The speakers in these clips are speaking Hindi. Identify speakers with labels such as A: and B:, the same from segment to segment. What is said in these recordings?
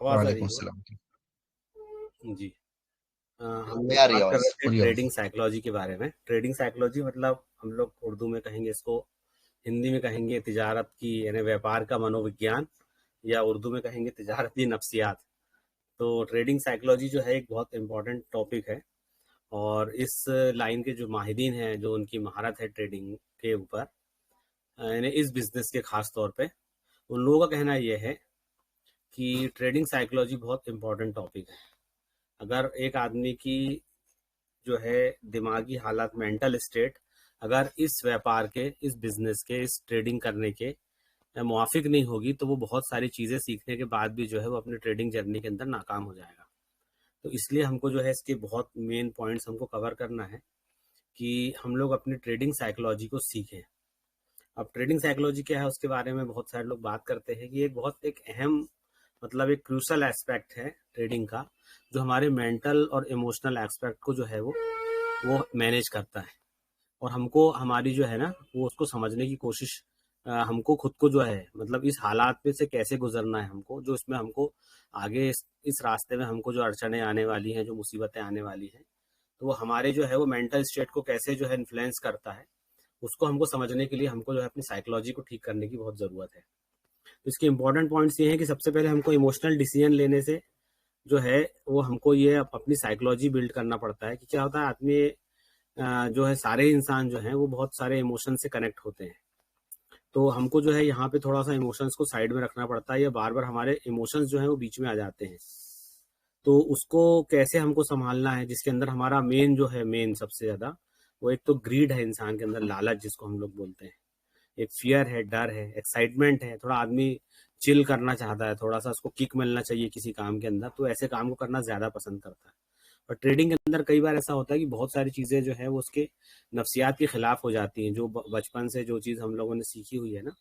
A: आवाज आ रही
B: वालेकुम
A: है?
B: अस्सलाम।
A: जी। हम लोग
B: आ रही है
A: बात कर
B: आवाज,
A: रहे थे
B: पूरी आवाज।
A: ट्रेडिंग साइकोलॉजी के बारे में। ट्रेडिंग साइकोलॉजी मतलब हम लोग उर्दू में कहेंगे इसको, हिंदी में कहेंगे तिजारत की यानी व्यापार का मनोविज्ञान, या उर्दू में कहेंगे तिजारती नफ्सियात। तो ट्रेडिंग साइकोलॉजी जो है एक बहुत इम्पोर्टेंट टॉपिक है, और इस लाइन के जो माहिरीन हैं, जो उनकी महारत है ट्रेडिंग के ऊपर, यानी इस बिजनेस के खास तौर पे, उन लोगों का कहना यह है कि ट्रेडिंग साइकोलॉजी बहुत इम्पोर्टेंट टॉपिक है। अगर एक आदमी की जो है दिमागी हालत, मेंटल स्टेट, अगर इस व्यापार के, इस बिजनेस के, इस ट्रेडिंग करने के मुआफिक नहीं होगी, तो वो बहुत सारी चीज़ें सीखने के बाद भी जो है वो अपने ट्रेडिंग जर्नी के अंदर नाकाम हो जाएगा। तो इसलिए हमको जो है इसके बहुत मेन पॉइंट्स हमको कवर करना है कि हम लोग अपनी ट्रेडिंग साइकोलॉजी को सीखें। अब ट्रेडिंग साइकोलॉजी क्या है उसके बारे में बहुत सारे लोग बात करते हैं कि एक अहम, मतलब एक क्रूशल एस्पेक्ट है ट्रेडिंग का, जो हमारे मेंटल और इमोशनल एस्पेक्ट को जो है वो मैनेज करता है। और हमको हमारी जो है ना वो उसको समझने की कोशिश, हमको खुद को जो है मतलब इस हालात में से कैसे गुजरना है, हमको जो इसमें हमको आगे इस रास्ते में हमको जो अड़चने आने वाली हैं, जो मुसीबतें आने वाली हैं, तो वो हमारे जो है वो मेंटल स्टेट को कैसे जो है इन्फ्लुएंस करता है, उसको हमको समझने के लिए हमको जो है अपनी साइकोलॉजी को ठीक करने की बहुत ज़रूरत है। तो इसके इंपॉर्टेंट पॉइंट्स ये हैं कि सबसे पहले हमको इमोशनल डिसीजन लेने से जो है वो हमको ये अपनी साइकोलॉजी बिल्ड करना पड़ता है कि क्या होता है आदमी, जो है सारे इंसान जो हैं वो बहुत सारे इमोशन से कनेक्ट होते हैं। तो हमको जो है यहाँ पे थोड़ा सा इमोशंस को साइड में रखना पड़ता है, या बार बार हमारे इमोशंस जो है वो बीच में आ जाते हैं। तो उसको कैसे हमको संभालना है, जिसके अंदर हमारा मेन जो है, मेन सबसे ज़्यादा वो एक तो ग्रीड है इंसान के अंदर, लालच जिसको हम लोग बोलते हैं, एक फियर है, डर है, एक्साइटमेंट है, थोड़ा आदमी चिल करना चाहता है, थोड़ा सा उसको किक मिलना चाहिए किसी काम के अंदर, तो ऐसे काम को करना ज़्यादा पसंद करता है। और ट्रेडिंग के अंदर कई बार ऐसा होता है कि बहुत सारी चीज़ें जो है वो उसके नफ्सियात के खिलाफ हो जाती हैं, जो बचपन से जो चीज़ हम लोगों ने सीखी हुई है ना,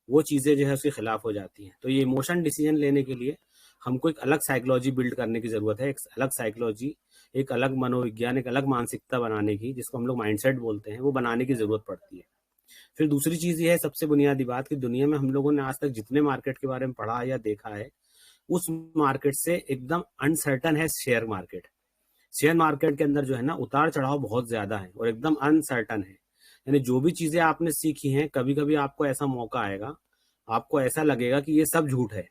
A: वो चीज़ें जो है उसके खिलाफ हो जाती हैं। तो ये इमोशन डिसीजन लेने के लिए हमको एक अलग साइकोलॉजी बिल्ड करने की ज़रूरत है, एक अलग साइकोलॉजी, एक अलग मनोविज्ञान, एक अलग मानसिकता बनाने की, जिसको हम लोग माइंडसेट बोलते हैं, वो बनाने की ज़रूरत पड़ती है। फिर दूसरी चीज़ ये है, सबसे बुनियादी बात, कि दुनिया में हम लोगों ने आज तक जितने मार्केट के बारे में पढ़ा या देखा है, उस मार्केट से एकदम अनसर्टन है शेयर मार्केट। शेयर मार्केट के अंदर जो है ना उतार चढ़ाव बहुत ज्यादा है और एकदम अनसर्टन है। यानी जो भी चीजें आपने सीखी हैं, कभी कभी आपको ऐसा मौका आएगा, आपको ऐसा लगेगा कि ये सब झूठ है,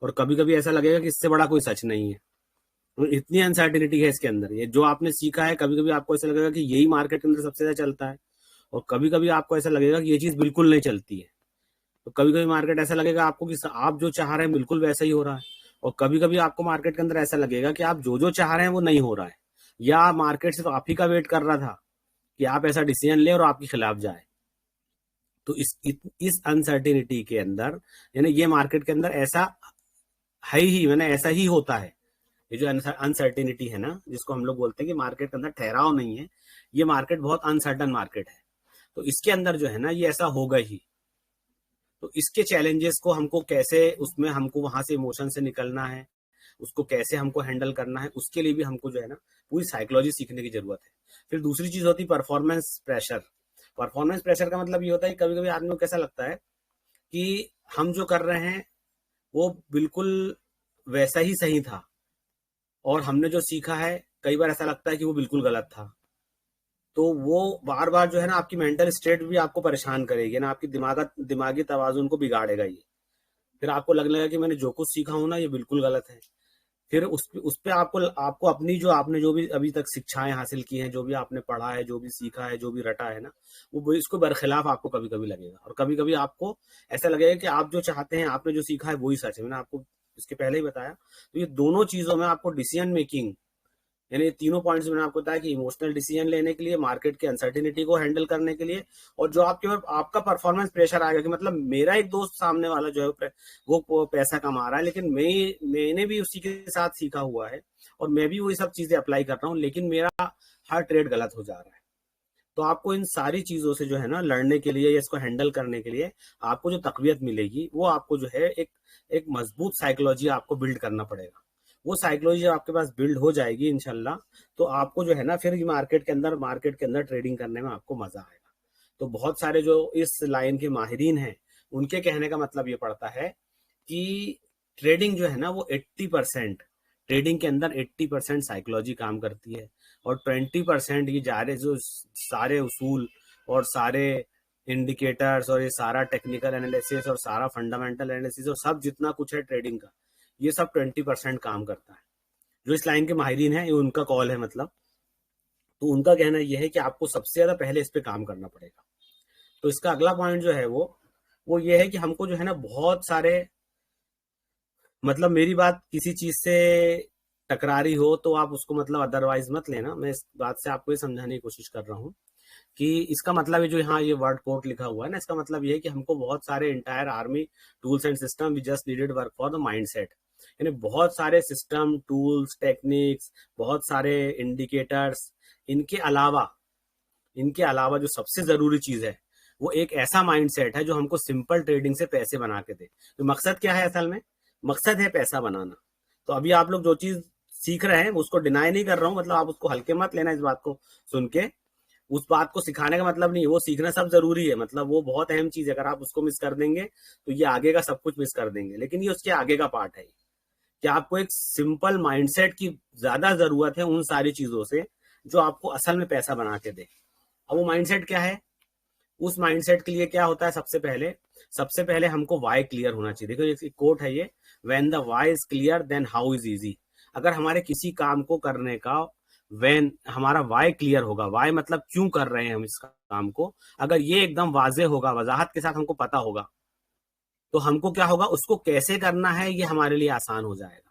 A: और कभी कभी ऐसा लगेगा कि इससे बड़ा कोई सच नहीं है। तो इतनी अनसर्टिनिटी है इसके अंदर। ये जो आपने सीखा है, कभी कभी आपको ऐसा लगेगा कि यही मार्केट के अंदर सबसे ज्यादा चलता है, और कभी कभी आपको ऐसा लगेगा कि ये चीज बिल्कुल नहीं चलती है। तो कभी कभी मार्केट ऐसा लगेगा आपको कि आप जो चाह रहे हैं बिल्कुल वैसा ही हो रहा है, और कभी कभी आपको मार्केट के अंदर ऐसा लगेगा कि आप जो जो चाह रहे हैं वो नहीं हो रहा है, या मार्केट सिर्फ आप ही का वेट कर रहा था कि आप ऐसा डिसीजन ले और आपके खिलाफ जाए। तो इस अनसर्टिनिटी के अंदर, यानी ये मार्केट के अंदर ऐसा है ही, मैंने ऐसा ही होता है। ये जो अनसर्टिनिटी है ना, जिसको हम लोग बोलते हैं कि मार्केट के अंदर ठहराव नहीं है, ये मार्केट बहुत अनसर्टन मार्केट है। तो इसके अंदर जो है ना ये ऐसा होगा ही। तो इसके चैलेंजेस को हमको कैसे, उसमें हमको वहां से इमोशन से निकलना है, उसको कैसे हमको हैंडल करना है, उसके लिए भी हमको जो है ना पूरी साइकोलॉजी सीखने की जरूरत है। फिर दूसरी चीज होती है परफॉर्मेंस प्रेशर। परफॉर्मेंस प्रेशर का मतलब ये होता है कि कभी कभी आदमी को कैसा लगता है कि हम जो कर रहे हैं वो बिल्कुल वैसा ही सही था, और हमने जो सीखा है कई बार ऐसा लगता है कि वो बिल्कुल गलत था। तो वो बार बार जो है ना आपकी मेंटल स्टेट भी आपको परेशान करेगी ना, आपकी दिमागी तवाजुन को बिगाड़ेगा ये। फिर आपको लगने लगा कि मैंने जो कुछ सीखा हूं ना ये बिल्कुल गलत है। फिर उस पे आपको आपको अपनी जो आपने जो भी अभी तक शिक्षाएं हासिल की हैं, जो भी आपने पढ़ा है, जो भी सीखा है, जो भी रटा है ना, वो इसको बरखिलाफ आपको कभी कभी लगेगा, और कभी कभी आपको ऐसा लगेगा कि आप जो चाहते हैं, आपने जो सीखा है वही सच है। मैंने आपको इसके पहले ही बताया। तो ये दोनों चीजों में आपको डिसीजन मेकिंग, यानी तीनों पॉइंट्स मैंने आपको बताया कि इमोशनल डिसीजन लेने के लिए, मार्केट की अनसर्टिनिटी को हैंडल करने के लिए, और जो आपके ऊपर आपका परफॉर्मेंस प्रेशर आएगा कि मतलब मेरा एक दोस्त सामने वाला जो है वो पैसा कमा रहा है, लेकिन मैंने भी उसी के साथ सीखा हुआ है, और मैं भी वही सब चीजें अप्लाई कर रहा हूँ, लेकिन मेरा हर ट्रेड गलत हो जा रहा है। तो आपको इन सारी चीजों से जो है ना लड़ने के लिए या इसको हैंडल करने के लिए आपको जो तकवीत मिलेगी, वो आपको जो है एक मजबूत साइकोलॉजी आपको बिल्ड करना पड़ेगा। वो साइकोलॉजी जब आपके पास बिल्ड हो जाएगी इंशाल्लाह, तो आपको जो है ना फिर मार्केट के अंदर ट्रेडिंग करने में आपको मजा आएगा। तो बहुत सारे जो इस लाइन के माहिरीन हैं, उनके कहने का मतलब ये पड़ता है कि ट्रेडिंग जो है ना वो 80%, ट्रेडिंग के अंदर 80% साइकोलॉजी काम करती है, और 20% ये जो सारे उसूल और सारे इंडिकेटर्स और ये सारा टेक्निकल एनालिसिस और सारा फंडामेंटल एनालिसिस और सब जितना कुछ है ट्रेडिंग का, ये सब 20% काम करता है। जो इस लाइन के माहिरीन है ये उनका कॉल है, मतलब तो उनका कहना यह है कि आपको सबसे ज्यादा पहले इस पे काम करना पड़ेगा। तो इसका अगला पॉइंट जो है वो ये है कि हमको जो है ना बहुत सारे, मतलब मेरी बात किसी चीज से टकरा रही हो तो आप उसको मतलब अदरवाइज मत लेना। मैं इस बात से आपको ये समझाने की कोशिश कर रहा हूँ कि इसका मतलब है जो यहाँ ये वर्ड कोट लिखा हुआ है ना, इसका मतलब ये है कि हमको बहुत सारे entire army tools and system we just needed work for the mindset, यानी बहुत सारे सिस्टम टूल्स टेक्निक्स, बहुत सारे इंडिकेटर्स, इनके अलावा इनके अलावा जो सबसे जरूरी चीज है वो एक ऐसा माइंडसेट है जो हमको सिंपल ट्रेडिंग से पैसे बना के दे। तो मकसद क्या है असल में? मकसद है पैसा बनाना। तो अभी आप लोग जो चीज सीख रहे हैं उसको डिनाई नहीं कर रहा हूँ, मतलब आप उसको हल्के मत लेना। इस बात को सुन के उस बात को सिखाने का मतलब नहीं, वो सीखना सब जरूरी है, मतलब वो बहुत अहम चीज है। अगर आप उसको मिस कर देंगे तो ये आगे का सब कुछ मिस कर देंगे, लेकिन ये उसके आगे का पार्ट है कि आपको एक सिंपल माइंडसेट की ज्यादा जरूरत है उन सारी चीजों से जो आपको असल में पैसा बना के दे। अब वो माइंडसेट क्या है? उस माइंडसेट के लिए क्या होता है? सबसे पहले हमको वाई क्लियर होना चाहिए। देखो एक कोट है ये, when the why is clear then how is easy. अगर हमारे किसी काम को करने का व्हेन हमारा वाई क्लियर होगा, वाई मतलब क्यों कर रहे हैं हम इस काम को, अगर ये एकदम वाजे होगा, वजाहत के साथ हमको पता होगा, तो हमको क्या होगा, उसको कैसे करना है ये हमारे लिए आसान हो जाएगा।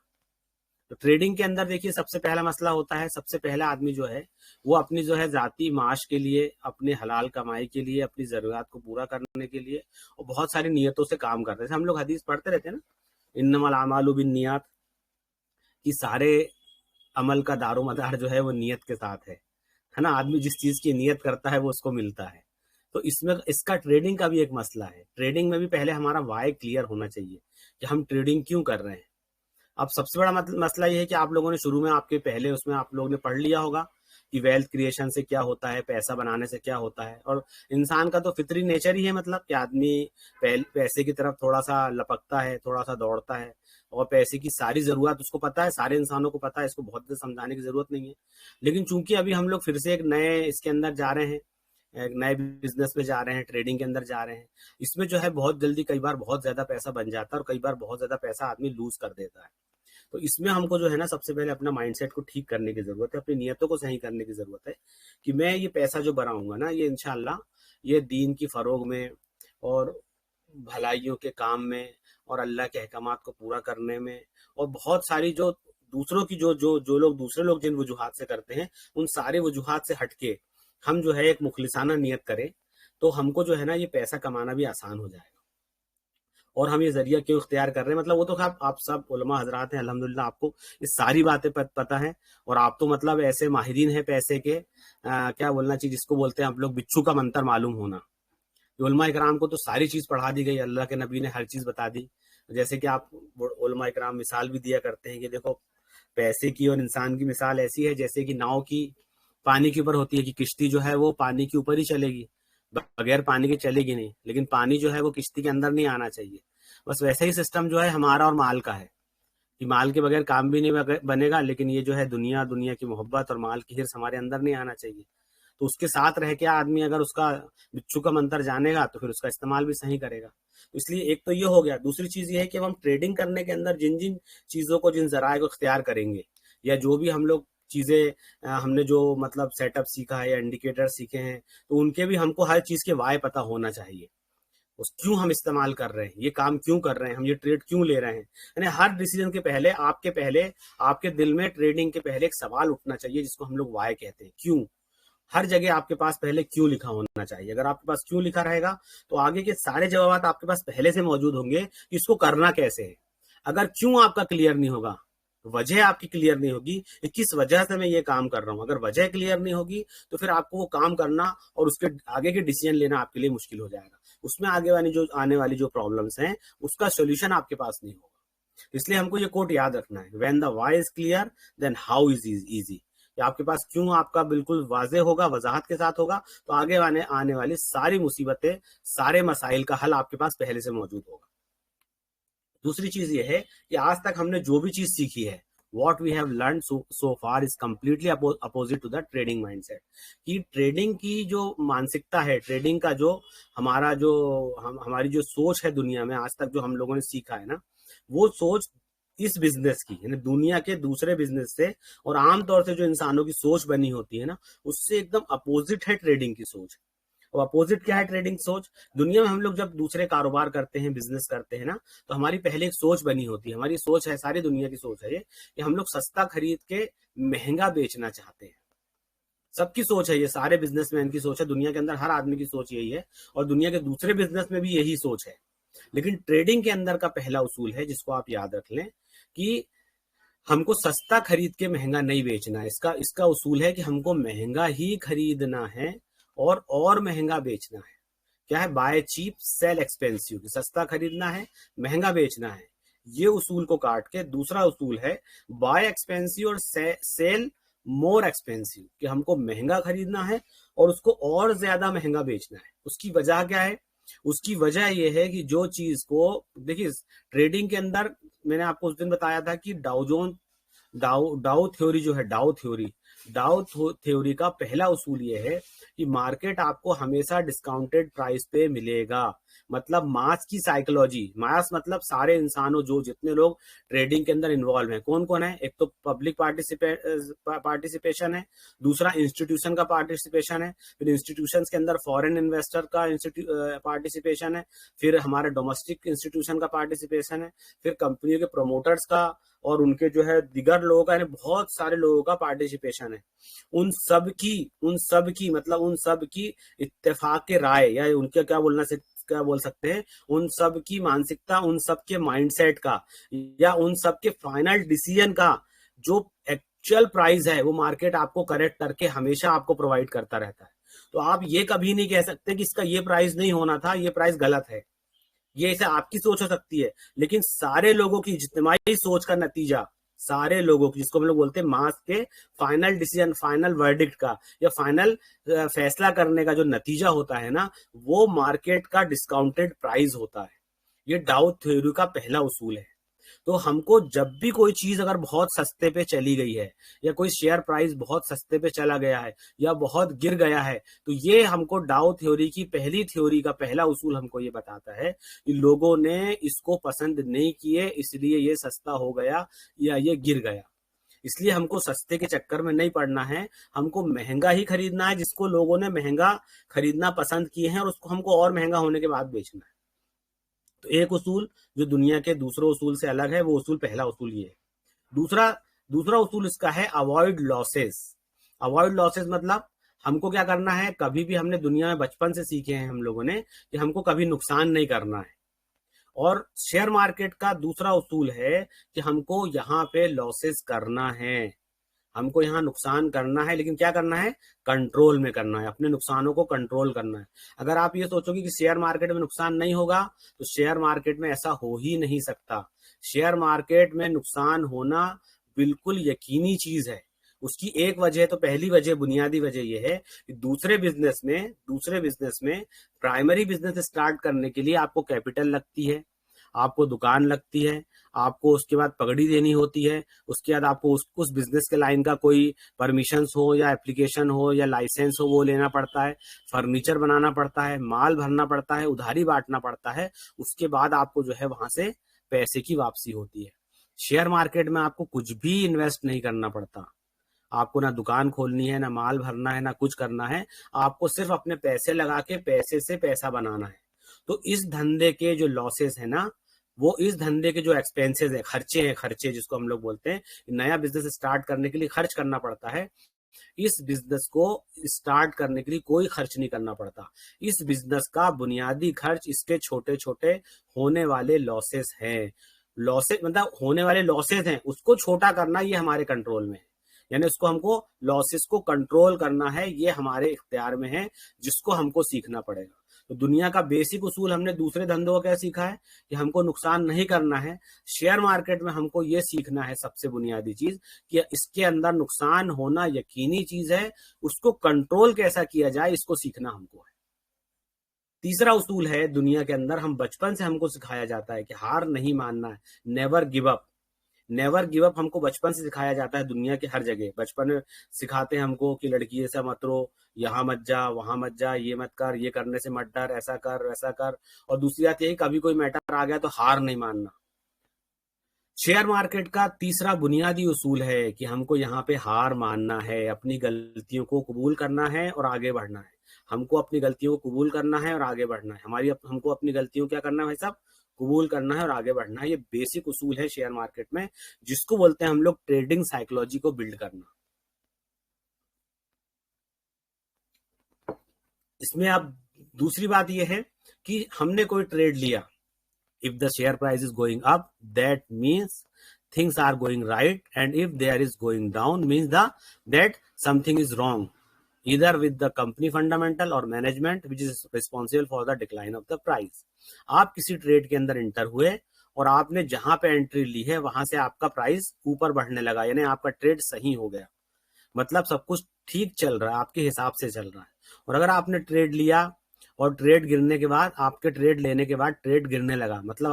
A: तो ट्रेडिंग के अंदर देखिए सबसे पहला मसला होता है, सबसे पहला आदमी जो है वो अपनी जो है जाती माश के लिए, अपने हलाल कमाई के लिए, अपनी जरूरत को पूरा करने के लिए और बहुत सारी नियतों से काम करते हैं। जैसे हम लोग हदीस पढ़ते रहते हैं ना, इन्नमल आमालु बिन नियत, कि सारे अमल का दारोमदार जो है वो नियत के साथ है ना। आदमी जिस चीज की नियत करता है वो उसको मिलता है। तो इसमें इसका ट्रेडिंग का भी एक मसला है। ट्रेडिंग में भी पहले हमारा वाई क्लियर होना चाहिए कि हम ट्रेडिंग क्यों कर रहे हैं। अब सबसे बड़ा मसला ये है कि आप लोगों ने शुरू में आपके पहले उसमें आप लोगों ने पढ़ लिया होगा कि वेल्थ क्रिएशन से क्या होता है, पैसा बनाने से क्या होता है, और इंसान का तो फितरी नेचर ही है, मतलब कि आदमी पैसे की तरफ थोड़ा सा लपकता है, थोड़ा सा दौड़ता है, और पैसे की सारी जरूरत उसको पता है, सारे इंसानों को पता है, इसको बहुत समझाने की जरूरत नहीं है। लेकिन चूंकि अभी हम लोग फिर से एक नए इसके अंदर जा रहे हैं, एक नए बिजनेस में जा रहे हैं, ट्रेडिंग के अंदर जा रहे हैं, इसमें जो है बहुत जल्दी कई बार बहुत ज्यादा पैसा बन जाता है और कई बार बहुत ज्यादा पैसा आदमी लूज कर देता है। तो इसमें हमको जो है ना सबसे पहले अपना माइंडसेट को ठीक करने की जरूरत है, अपनी नियतों को सही करने की जरूरत है कि मैं ये पैसा जो बनाऊंगा ना, ये इंशाल्लाह ये दीन की फरोग में और भलाइयों के काम में और अल्लाह के अहकामात को पूरा करने में, और बहुत सारी जो दूसरों की जो लोग दूसरे लोग जिन वजूहात से करते हैं उन सारे वजूहात से हटके हम जो है एक मुखलिसाना नियत करें, तो हमको जो है ना ये पैसा कमाना भी आसान हो जाएगा। और हम ये जरिया क्यों इख्तियार कर रहे हैं, मतलब वो तो आप सब उलमा हजरात हैं, अल्हम्दुलिल्लाह आपको ये सारी बातें पता है, और आप तो मतलब ऐसे माहिरीन हैं पैसे के, क्या बोलना चाहिए जिसको बोलते हैं आप लोग, बिच्छू का मंत्र मालूम होना। उलमा इकराम को तो सारी चीज पढ़ा दी गई, अल्लाह के नबी ने हर चीज बता दी। जैसे कि आप उलमा इकराम मिसाल भी दिया करते हैं कि देखो पैसे की और इंसान की मिसाल ऐसी है जैसे कि नाव की पानी के ऊपर होती है, कि किश्ती जो है वो पानी के ऊपर ही चलेगी, बगैर पानी के चलेगी नहीं, लेकिन पानी जो है वो किश्ती के अंदर नहीं आना चाहिए। बस वैसा ही सिस्टम जो है हमारा और माल का है कि माल के बगैर काम भी नहीं बनेगा, लेकिन ये जो है दुनिया दुनिया की मोहब्बत और माल की हिर्स हमारे अंदर नहीं आना चाहिए। तो उसके साथ रह के आदमी अगर उसका बिच्छू का मंत्र जानेगा तो फिर उसका इस्तेमाल भी सही करेगा। तो इसलिए एक तो ये हो गया। दूसरी चीज ये है कि हम ट्रेडिंग करने के अंदर जिन जिन चीजों को, जिन जराए को इख्तियार करेंगे, या जो भी हम लोग चीजें हमने जो मतलब सेटअप सीखा है या इंडिकेटर सीखे हैं, तो उनके भी हमको हर चीज के वाय पता होना चाहिए। उस क्यों हम इस्तेमाल कर रहे हैं, ये काम क्यों कर रहे हैं, हम ये ट्रेड क्यों ले रहे हैं। यानी हर डिसीजन के पहले आपके दिल में ट्रेडिंग के पहले एक सवाल उठना चाहिए जिसको हम लोग वाय कहते हैं, क्यों। हर जगह आपके पास पहले क्यों लिखा होना चाहिए। अगर आपके पास क्यों लिखा रहेगा तो आगे के सारे जवाब आपके पास पहले से मौजूद होंगे कि इसको करना कैसे है। अगर क्यों आपका क्लियर नहीं होगा, वजह आपकी क्लियर नहीं होगी कि किस वजह से मैं ये काम कर रहा हूं, अगर वजह क्लियर नहीं होगी तो फिर आपको वो काम करना और उसके आगे के डिसीजन लेना आपके लिए मुश्किल हो जाएगा। उसमें आने वाली जो प्रॉब्लम्स हैं उसका सोल्यूशन आपके पास नहीं होगा। इसलिए हमको ये कोट याद रखना है, when the why is clear then how is easy. आपके पास क्यों आपका बिल्कुल वाजे होगा, वजाहत के साथ होगा, तो आगे आने वाली सारी मुसीबतें, सारे मसाइल का हल आपके पास पहले से मौजूद होगा। दूसरी चीज ये है कि आज तक हमने जो भी चीज सीखी है, what we have learn so far is completely opposite to the trading mindset. कि ट्रेडिंग की जो मानसिकता है, ट्रेडिंग का जो हमारी जो सोच है दुनिया में आज तक जो हम लोगों ने सीखा है ना, वो सोच इस बिजनेस की, यानी दुनिया के दूसरे बिजनेस से और आमतौर से जो इंसानों की सोच बनी होती है ना, उससे एकदम अपोजिट है ट्रेडिंग की सोच। और अपोजिट क्या है ट्रेडिंग सोच? दुनिया में हम लोग जब दूसरे कारोबार करते हैं, बिजनेस करते हैं ना, तो हमारी पहले एक सोच बनी होती है। हमारी सोच है, सारी दुनिया की सोच है ये, कि हम लोग सस्ता खरीद के महंगा बेचना चाहते हैं। सबकी सोच है ये, सारे बिजनेसमैन की सोच है, दुनिया के अंदर हर आदमी की सोच यही है, और दुनिया के दूसरे बिजनेस में भी यही सोच है। लेकिन ट्रेडिंग के अंदर का पहला उसूल है, जिसको आप याद रख लें, कि हमको सस्ता खरीद के महंगा नहीं बेचना है। इसका इसका उसूल है कि हमको महंगा ही खरीदना है और महंगा बेचना है। क्या है? बाय चीप सेल एक्सपेंसिव, सस्ता खरीदना है, महंगा बेचना है। ये उसूल को काट के दूसरा उसूल है बाय एक्सपेंसिव और सेल मोर एक्सपेंसिव, कि हमको महंगा खरीदना है और उसको और ज्यादा महंगा बेचना है। उसकी वजह क्या है? उसकी वजह यह है कि जो चीज को, देखिए ट्रेडिंग के अंदर मैंने आपको उस दिन बताया था कि डाउ थ्योरी जो है, डाउ थ्योरी का पहला उसूल ये है कि मार्केट आपको हमेशा डिस्काउंटेड प्राइस पे मिलेगा। मतलब मास की साइकोलॉजी, मास मतलब सारे इंसानों, जो जितने लोग ट्रेडिंग के अंदर इन्वॉल्व हैं, कौन कौन है? एक तो पब्लिक पार्टिसिपेशन है, दूसरा इंस्टीट्यूशन का पार्टिसिपेशन है, फिर इंस्टीट्यूशन के अंदर फॉरेन इन्वेस्टर का पार्टिसिपेशन है, फिर हमारे डोमेस्टिक इंस्टीट्यूशन का पार्टिसिपेशन है, फिर कंपनियों के प्रोमोटर्स का और उनके जो है दिगर लोगों का, यानी बहुत सारे लोगों का पार्टिसिपेशन है। उन सब की इत्तेफाक के राय, या उनके क्या बोल सकते हैं, उन सब की मानसिकता, उन सब के माइंडसेट का, या उन सब के फाइनल डिसीजन का जो एक्चुअल प्राइस है, वो मार्केट आपको करेक्ट करके हमेशा आपको प्रोवाइड करता रहता है। तो आप ये कभी नहीं कह सकते कि इसका ये प्राइस नहीं होना था, ये प्राइस गलत है। ये ऐसे आपकी सोच हो सकती है, लेकिन सारे लोगों की इज्तिमाई सोच का नतीजा, सारे लोगों की, जिसको हम लोग बोलते हैं मास के फाइनल डिसीजन, फाइनल वर्डिक्ट का, या फाइनल फैसला करने का जो नतीजा होता है ना, वो मार्केट का डिस्काउंटेड प्राइस होता है। ये डाउ थ्योरी का पहला उसूल है। तो हमको जब भी कोई चीज अगर बहुत सस्ते पे चली गई है, या कोई शेयर प्राइस बहुत सस्ते पे चला गया है, या बहुत गिर गया है, तो ये हमको डाउ थ्योरी की पहली थ्योरी का पहला उसूल हमको ये बताता है कि लोगों ने इसको पसंद नहीं किए, इसलिए ये सस्ता हो गया या ये गिर गया। इसलिए हमको सस्ते के चक्कर में नहीं पड़ना है, हमको महंगा ही खरीदना है, जिसको लोगों ने महंगा खरीदना पसंद किए हैं, और उसको हमको और महंगा होने के बाद बेचना है। तो एक उसूल जो दुनिया के दूसरे उसूल से अलग है, वो उसूल, पहला उसूल ये है। दूसरा दूसरा उसूल इसका है अवॉइड लॉसेस। अवॉइड लॉसेस मतलब हमको क्या करना है, कभी भी हमने दुनिया में बचपन से सीखे हैं हम लोगों ने कि हमको कभी नुकसान नहीं करना है। और शेयर मार्केट का दूसरा उसूल है कि हमको यहाँ पे लॉसेस करना है, हमको यहाँ नुकसान करना है, लेकिन क्या करना है? कंट्रोल में करना है, अपने नुकसानों को कंट्रोल करना है। अगर आप ये सोचोगे कि शेयर मार्केट में नुकसान नहीं होगा, तो शेयर मार्केट में ऐसा हो ही नहीं सकता। शेयर मार्केट में नुकसान होना बिल्कुल यकीनी चीज है। उसकी एक वजह, तो पहली वजह, बुनियादी वजह यह है कि दूसरे बिजनेस में प्राइमरी बिजनेस स्टार्ट करने के लिए आपको कैपिटल लगती है, आपको दुकान लगती है, आपको उसके बाद पगड़ी देनी होती है, उसके बाद आपको उस बिजनेस के लाइन का कोई परमिशंस हो या एप्लीकेशन हो या लाइसेंस हो, वो लेना पड़ता है, फर्नीचर बनाना पड़ता है, माल भरना पड़ता है, उधारी बांटना पड़ता है। उसके बाद आपको जो है वहां से पैसे की वापसी होती है। शेयर मार्केट में आपको कुछ भी इन्वेस्ट नहीं करना पड़ता, आपको ना दुकान खोलनी है, ना माल भरना है, ना कुछ करना है, आपको सिर्फ अपने पैसे लगा के पैसे से पैसा बनाना है। तो इस धंधे के जो लॉसेस है ना, वो इस धंधे के जो एक्सपेंसेस है, खर्चे जिसको हम लोग बोलते हैं, नया बिजनेस स्टार्ट करने के लिए खर्च करना पड़ता है। इस बिजनेस को स्टार्ट करने के लिए कोई खर्च नहीं करना पड़ता। इस बिजनेस का बुनियादी खर्च इसके छोटे छोटे होने वाले लॉसेस हैं। लॉसेस मतलब होने वाले लॉसेस हैं, उसको छोटा करना ये हमारे कंट्रोल में है। यानी उसको हमको लॉसेस को कंट्रोल करना है, ये हमारे इख्तियार में है, जिसको हमको सीखना पड़ेगा। तो दुनिया का बेसिक उसूल हमने दूसरे धंधों का क्या सीखा है कि हमको नुकसान नहीं करना है। शेयर मार्केट में हमको ये सीखना है, सबसे बुनियादी चीज, कि इसके अंदर नुकसान होना यकीनी चीज है, उसको कंट्रोल कैसा किया जाए, इसको सीखना हमको है। तीसरा उसूल है दुनिया के अंदर, हम बचपन से हमको सिखाया जाता है कि हार नहीं मानना है, never give up. Never give up हमको बचपन से सिखाया जाता है दुनिया के हर जगह। बचपन में सिखाते हैं हमको कि लड़की ऐसा मत रो, यहाँ मत जा, वहां मत जा, ये मत कर, ये करने से मत डर, ऐसा कर वैसा कर। और दूसरी बात यही, कभी कोई मैटर आ गया तो हार नहीं मानना। शेयर मार्केट का तीसरा बुनियादी उसूल है कि हमको यहाँ पे हार मानना है, अपनी गलतियों को कबूल करना है और आगे बढ़ना है। हमको अपनी गलतियों को कबूल करना है और आगे बढ़ना है। हमको अपनी गलतियों क्या करना है भाई साहब, कबूल करना है और आगे बढ़ना है। ये बेसिक उसूल है शेयर मार्केट में, जिसको बोलते हैं हम लोग ट्रेडिंग साइकोलॉजी को बिल्ड करना। इसमें अब दूसरी बात यह है कि हमने कोई ट्रेड लिया, if the share price is going up, that means things are going right, and if there is going down, means that something is wrong, either with the company fundamental or management which is responsible for the decline of the price. आप किसी ट्रेड के अंदर एंटर हुए और आपने जहां पे एंट्री ली है वहां से आपका प्राइस ऊपर बढ़ने लगा, यानी आपका ट्रेड सही हो गया, मतलब सब कुछ ठीक चल रहा है, आपके हिसाब से चल रहा है। और अगर आपने ट्रेड लिया और ट्रेड गिरने के बाद, आपके ट्रेड लेने के बाद ट्रेड गिरने लगा, मतलब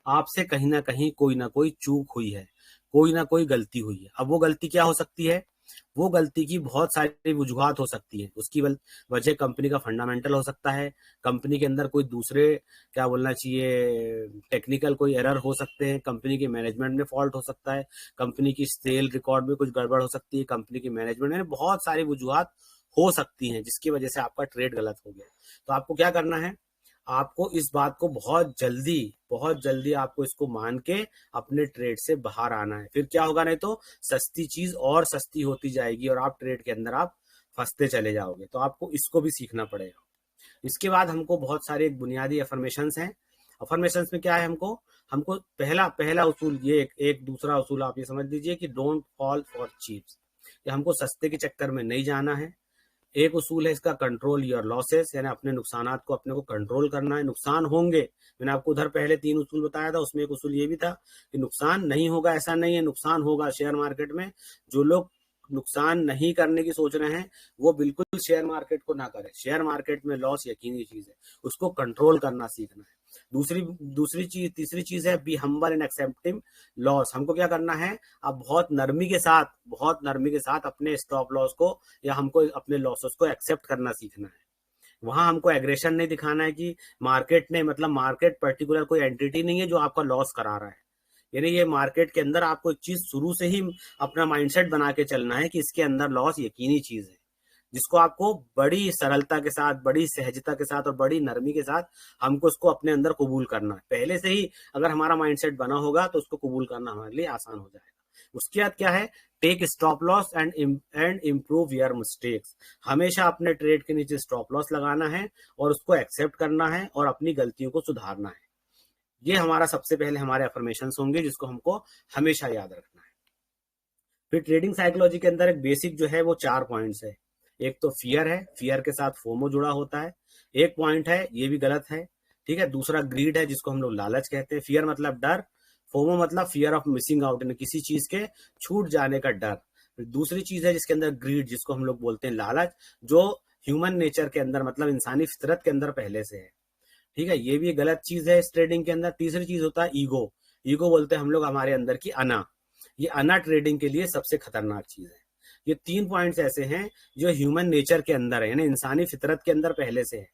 A: आपसे कहीं ना कहीं कोई ना कोई चूक हुई है, कोई ना कोई गलती हुई है। अब वो गलती क्या हो सकती है, वो गलती की बहुत सारी वजूहात हो सकती है। उसकी वजह कंपनी का फंडामेंटल हो सकता है, कंपनी के अंदर कोई दूसरे क्या बोलना चाहिए टेक्निकल कोई एरर हो सकते हैं, कंपनी के मैनेजमेंट में फॉल्ट हो सकता है, कंपनी की सेल रिकॉर्ड में कुछ गड़बड़ हो सकती है, कंपनी की मैनेजमेंट में, बहुत सारी वजूहात हो सकती हैं जिसकी वजह से आपका ट्रेड गलत हो गया। तो आपको क्या करना है, आपको इस बात को बहुत जल्दी आपको इसको मान के अपने ट्रेड से बाहर आना है। फिर क्या होगा, नहीं तो सस्ती चीज और सस्ती होती जाएगी और आप ट्रेड के अंदर आप फंसते चले जाओगे। तो आपको इसको भी सीखना पड़ेगा। इसके बाद हमको बहुत सारे बुनियादी अफर्मेशंस हैं। अफर्मेशंस में क्या है, हमको पहला उसूल ये एक दूसरा उसूल आप ये समझ लीजिए कि डोंट फॉल फॉर चीप्स, कि हमको सस्ते के चक्कर में नहीं जाना है। एक उसूल है इसका कंट्रोल योर लॉसेस, यानी अपने नुकसानात को अपने को कंट्रोल करना है। नुकसान होंगे, मैंने आपको उधर पहले 3 उसूल बताया था, उसमें एक उसूल ये भी था कि नुकसान नहीं होगा, ऐसा नहीं है, नुकसान होगा। शेयर मार्केट में जो लोग नुकसान नहीं करने की सोच रहे हैं वो बिल्कुल शेयर मार्केट को ना करें। शेयर मार्केट में लॉस यकीनी चीज है, उसको कंट्रोल करना सीखना है। तीसरी चीज है be humble in accepting loss. हमको क्या करना है, अब बहुत नरमी के साथ अपने स्टॉप लॉस को या हमको अपने लॉसेस को एक्सेप्ट करना सीखना है। वहां हमको एग्रेशन नहीं दिखाना है कि मार्केट ने, मतलब मार्केट पर्टिकुलर कोई एंटिटी नहीं है जो आपका लॉस करा रहा है। यानी ये मार्केट के अंदर आपको एक चीज शुरू से ही अपना माइंडसेट बना के चलना है कि इसके अंदर लॉस यकीनी चीज है, जिसको आपको बड़ी सरलता के साथ, बड़ी सहजता के साथ और बड़ी नरमी के साथ हमको उसको अपने अंदर कबूल करना है। पहले से ही अगर हमारा माइंडसेट बना होगा तो उसको कबूल करना हमारे लिए आसान हो जाएगा। उसके बाद क्या है, take stop loss and improve your mistakes. हमेशा अपने ट्रेड के नीचे स्टॉप लॉस लगाना है और उसको एक्सेप्ट करना है और अपनी गलतियों को सुधारना है। ये हमारा सबसे पहले हमारे अफर्मेशंस होंगे जिसको हमको हमेशा याद रखना है। फिर ट्रेडिंग साइकोलॉजी के अंदर एक बेसिक जो है वो 4 पॉइंट्स है। एक तो फियर है, फियर के साथ फोमो जुड़ा होता है। एक पॉइंट है, ये भी गलत है, ठीक है। दूसरा ग्रीड है, जिसको हम लोग लालच कहते हैं। फियर मतलब डर, फोमो मतलब फियर ऑफ मिसिंग आउट, किसी चीज के छूट जाने का डर। दूसरी चीज है जिसके अंदर ग्रीड, जिसको हम लोग बोलते हैं लालच, जो ह्यूमन नेचर के अंदर, मतलब इंसानी फितरत के अंदर पहले से है, ठीक है। ये भी गलत चीज है इस ट्रेडिंग के अंदर। तीसरी चीज होता है ईगो। ईगो बोलते हैं हम लोग हमारे अंदर की अना। ये अना ट्रेडिंग के लिए सबसे खतरनाक चीज है। ये 3 पॉइंट्स ऐसे हैं जो ह्यूमन नेचर के अंदर है, यानी इंसानी फितरत के अंदर पहले से है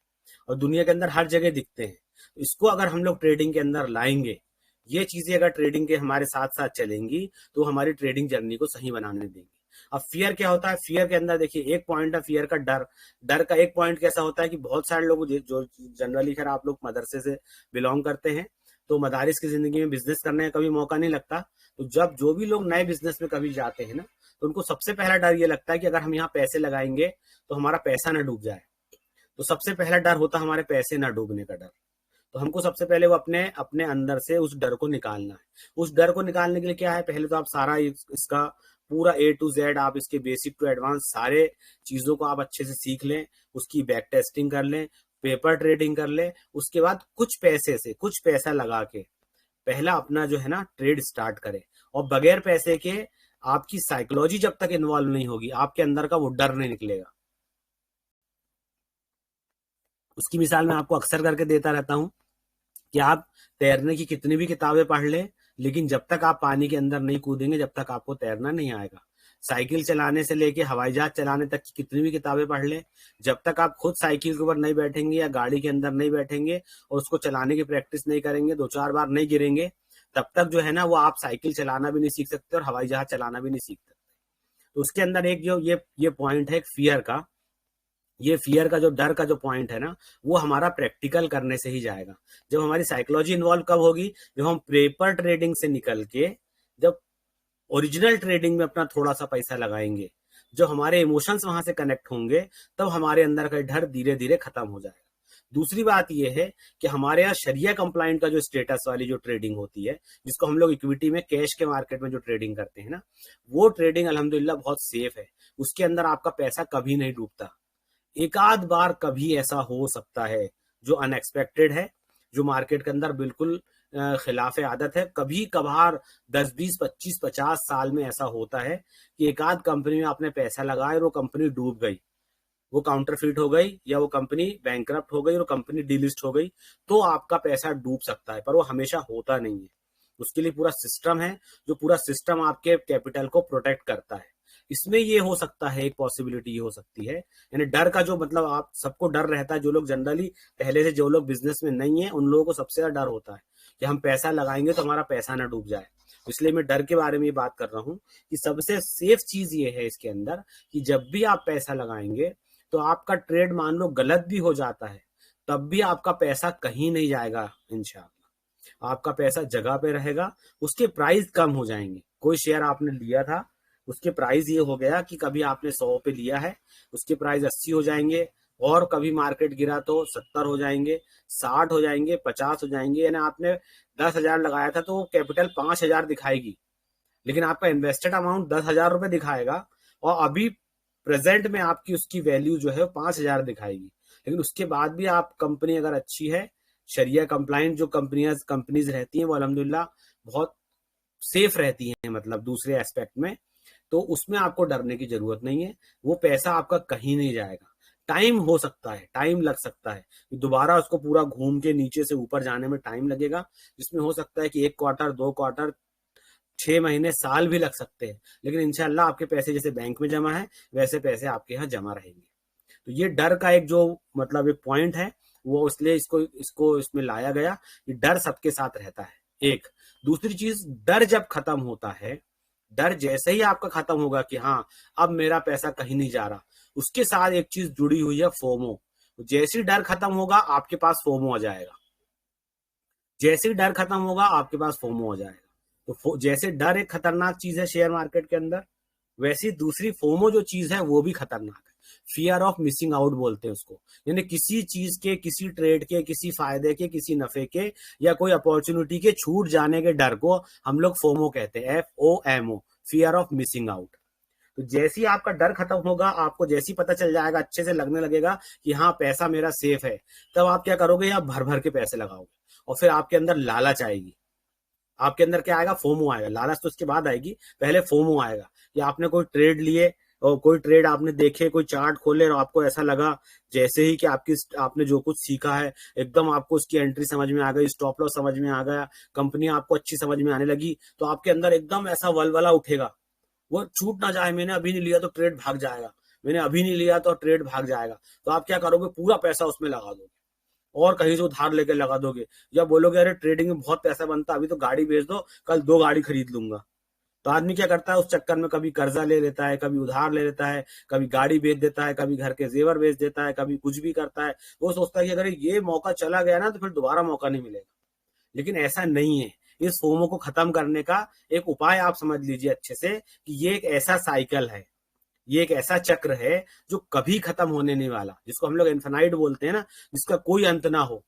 A: और दुनिया के अंदर हर जगह दिखते हैं। इसको अगर हम लोग ट्रेडिंग के अंदर लाएंगे, ये चीजें अगर ट्रेडिंग के हमारे साथ साथ चलेंगी तो हमारी ट्रेडिंग जर्नी को सही बनाने देंगी। अब फियर क्या होता है, फियर के अंदर देखिए एक पॉइंट है फियर का डर। डर का एक पॉइंट कैसा होता है कि बहुत सारे लोग जो जनरली खैर आप लोग मदरसे से बिलोंग करते हैं तो मदारिस की जिंदगी में बिजनेस करने का कभी मौका नहीं लगता। तो जब जो भी लोग नए बिजनेस में कभी जाते हैं ना, तो उनको सबसे पहला डर ये लगता है कि अगर हम यहाँ पैसे लगाएंगे तो हमारा पैसा ना डूब जाए। तो सबसे पहला डर होता है हमारे पैसे ना डूबने का डर। तो हमको सबसे पहले वो अपने अपने अंदर से उस डर को निकालना है। उस डर को निकालने के लिए क्या है, पहले तो आप सारा इसका पूरा A to Z, आप इसके बेसिक टू एडवांस सारे चीजों को आप अच्छे से सीख लें, उसकी बैक टेस्टिंग कर लें, पेपर ट्रेडिंग कर लें। उसके बाद कुछ पैसा लगा के पहला अपना जो है ना ट्रेड स्टार्ट करें। और बगैर पैसे के आपकी साइकोलॉजी जब तक इन्वॉल्व नहीं होगी, आपके अंदर का वो डर नहीं निकलेगा। उसकी मिसाल मैं आपको अक्सर करके देता रहता हूँ कि आप तैरने की कितनी भी किताबें पढ़ लें, लेकिन जब तक आप पानी के अंदर नहीं कूदेंगे, जब तक आपको तैरना नहीं आएगा। साइकिल चलाने से लेके हवाई जहाज चलाने तक की कितनी भी किताबें पढ़ लें, जब तक आप खुद साइकिल के ऊपर नहीं बैठेंगे या गाड़ी के अंदर नहीं बैठेंगे और उसको चलाने की प्रैक्टिस नहीं करेंगे, 2-4 बार नहीं गिरेंगे, तब तक जो है ना वो आप साइकिल चलाना भी नहीं सीख सकते और हवाई जहाज चलाना भी नहीं सीख सकते। तो उसके अंदर एक जो ये पॉइंट है, एक फियर का, ये फियर का जो डर का जो पॉइंट है ना, वो हमारा प्रैक्टिकल करने से ही जाएगा। जब हमारी साइकोलॉजी इन्वॉल्व कब होगी, जब हम पेपर ट्रेडिंग से निकल के जब ओरिजिनल ट्रेडिंग में अपना थोड़ा सा पैसा लगाएंगे, जो हमारे इमोशंस वहां से कनेक्ट होंगे, तब हमारे अंदर का डर धीरे धीरे खत्म हो जाएगा। दूसरी बात यह है कि हमारे यहाँ शरिया कंप्लाइंट का जो स्टेटस वाली जो ट्रेडिंग होती है, जिसको हम लोग इक्विटी में कैश के मार्केट में जो ट्रेडिंग करते हैं ना, वो ट्रेडिंग अल्हम्दुलिल्लाह बहुत सेफ है। उसके अंदर आपका पैसा कभी नहीं डूबता। एक आध बार कभी ऐसा हो सकता है जो अनएक्सपेक्टेड है, जो मार्केट के अंदर बिल्कुल खिलाफ आदत है। कभी कभार 10, 20, 25, 50 साल में ऐसा होता है कि एक आध कंपनी में आपने पैसा लगाया और वो कंपनी डूब गई, वो काउंटरफीट हो गई, या वो कंपनी बैंकरप्ट हो गई और कंपनी डीलिस्ट हो गई, तो आपका पैसा डूब सकता है। पर वो हमेशा होता नहीं है। उसके लिए पूरा सिस्टम है, जो पूरा सिस्टम आपके कैपिटल को प्रोटेक्ट करता है। इसमें ये हो सकता है, एक पॉसिबिलिटी ये हो सकती है, यानी डर का जो मतलब आप सबको डर रहता है, जो लोग जनरली पहले से जो लोग बिजनेस में नहीं है, उन लोगों को सबसे ज्यादा डर होता है कि हम पैसा लगाएंगे तो हमारा पैसा ना डूब जाए। इसलिए मैं डर के बारे में बात कर रहा हूँ कि सबसे सेफ चीज ये है इसके अंदर कि जब भी आप पैसा लगाएंगे तो आपका ट्रेड मान लो गलत भी हो जाता है, तब भी आपका पैसा कहीं नहीं जाएगा। इंशाल्लाह आपका पैसा जगह पे रहेगा, उसके प्राइस कम हो जाएंगे। कोई शेयर आपने लिया था, उसके प्राइस ये हो गया कि कभी आपने 100 पे लिया है, उसके प्राइस 80 हो जाएंगे, और कभी मार्केट गिरा तो 70 हो जाएंगे, 60 हो जाएंगे, 50 हो जाएंगे। यानी आपने 10,000 लगाया था तो वो कैपिटल 5,000 दिखाएगी, लेकिन आपका इन्वेस्टेड अमाउंट 10,000 रुपए दिखाएगा, और अभी प्रेजेंट में आपकी उसकी वैल्यू जो है 5,000 दिखाएगी। लेकिन उसके बाद भी आप कंपनी अगर अच्छी है, शरिया कंप्लाइंट जो कंपनीज रहती हैं, वो अल्हम्दुलिल्लाह बहुत सेफ रहती हैं, मतलब दूसरे एस्पेक्ट में, तो उसमें आपको डरने की जरूरत नहीं है। वो पैसा आपका कहीं नहीं जाएगा। टाइम हो सकता है, टाइम लग सकता है, दोबारा उसको पूरा घूम के नीचे से ऊपर जाने में टाइम लगेगा, जिसमें हो सकता है कि 1 क्वार्टर, 2 क्वार्टर, 6 महीने, साल भी लग सकते हैं। लेकिन इंशाल्लाह आपके पैसे जैसे बैंक में जमा है, वैसे पैसे आपके यहाँ जमा रहेंगे। तो ये डर का एक जो मतलब एक पॉइंट है, वो इसलिए इसको इसको इसमें लाया गया कि डर सबके साथ रहता है। एक दूसरी चीज, डर जब खत्म होता है, डर जैसे ही आपका खत्म होगा कि हाँ अब मेरा पैसा कहीं नहीं जा रहा, उसके साथ एक चीज जुड़ी हुई है, फोमो। जैसे ही डर खत्म होगा आपके पास फोमो आ जाएगा, जैसे ही डर खत्म होगा आपके पास फोमो आ जाएगा। तो जैसे डर एक खतरनाक चीज है शेयर मार्केट के अंदर, वैसी दूसरी फोमो जो चीज है वो भी खतरनाक है। फियर ऑफ मिसिंग आउट बोलते हैं उसको, यानी किसी चीज के, किसी ट्रेड के, किसी फायदे के, किसी नफे के, या कोई अपॉर्चुनिटी के छूट जाने के डर को हम लोग फोमो कहते हैं, FOMO, fear of missing out. तो जैसे ही आपका डर खत्म होगा, आपको जैसे ही पता चल जाएगा, अच्छे से लगने लगेगा कि हाँ पैसा मेरा सेफ है, तब आप क्या करोगे, आप भर भर के पैसे लगाओगे, और फिर आपके अंदर लालच आएगी। आपके अंदर क्या आएगा, फोमो आएगा। लालच तो उसके बाद आएगी, पहले फोमो आएगा कि आपने कोई ट्रेड लिए, और कोई ट्रेड आपने देखे, कोई चार्ट खोले और आपको ऐसा लगा जैसे ही कि आपने जो कुछ सीखा है, एकदम आपको उसकी एंट्री समझ में आ गई, स्टॉप लॉस समझ में आ गया, कंपनी आपको अच्छी समझ में आने लगी, तो आपके अंदर एकदम ऐसा वलवला उठेगा, वो छूट ना जाए, मैंने अभी नहीं लिया तो ट्रेड भाग जाएगा, मैंने अभी नहीं लिया तो ट्रेड भाग जाएगा। तो आप क्या करोगे, पूरा पैसा उसमें लगा दोगे, और कहीं से उधार लेके लगा दोगे, या बोलोगे अरे ट्रेडिंग में बहुत पैसा बनता है, अभी तो गाड़ी बेच दो, कल 2 गाड़ी खरीद लूंगा। तो आदमी क्या करता है, उस चक्कर में कभी कर्जा ले लेता है, कभी उधार ले लेता है, कभी गाड़ी बेच देता है, कभी घर के जेवर बेच देता है, कभी कुछ भी करता है। वो सोचता है कि अगर ये मौका चला गया ना तो फिर दोबारा मौका नहीं मिलेगा। लेकिन ऐसा नहीं है। इस फोमो को खत्म करने का एक उपाय आप समझ लीजिए अच्छे से, कि ये एक ऐसा साइकिल है, ये एक ऐसा चक्र है जो कभी खत्म होने नहीं वाला, जिसको हम लोग इन्फिनाइट बोलते हैं ना, जिसका कोई अंत ना हो,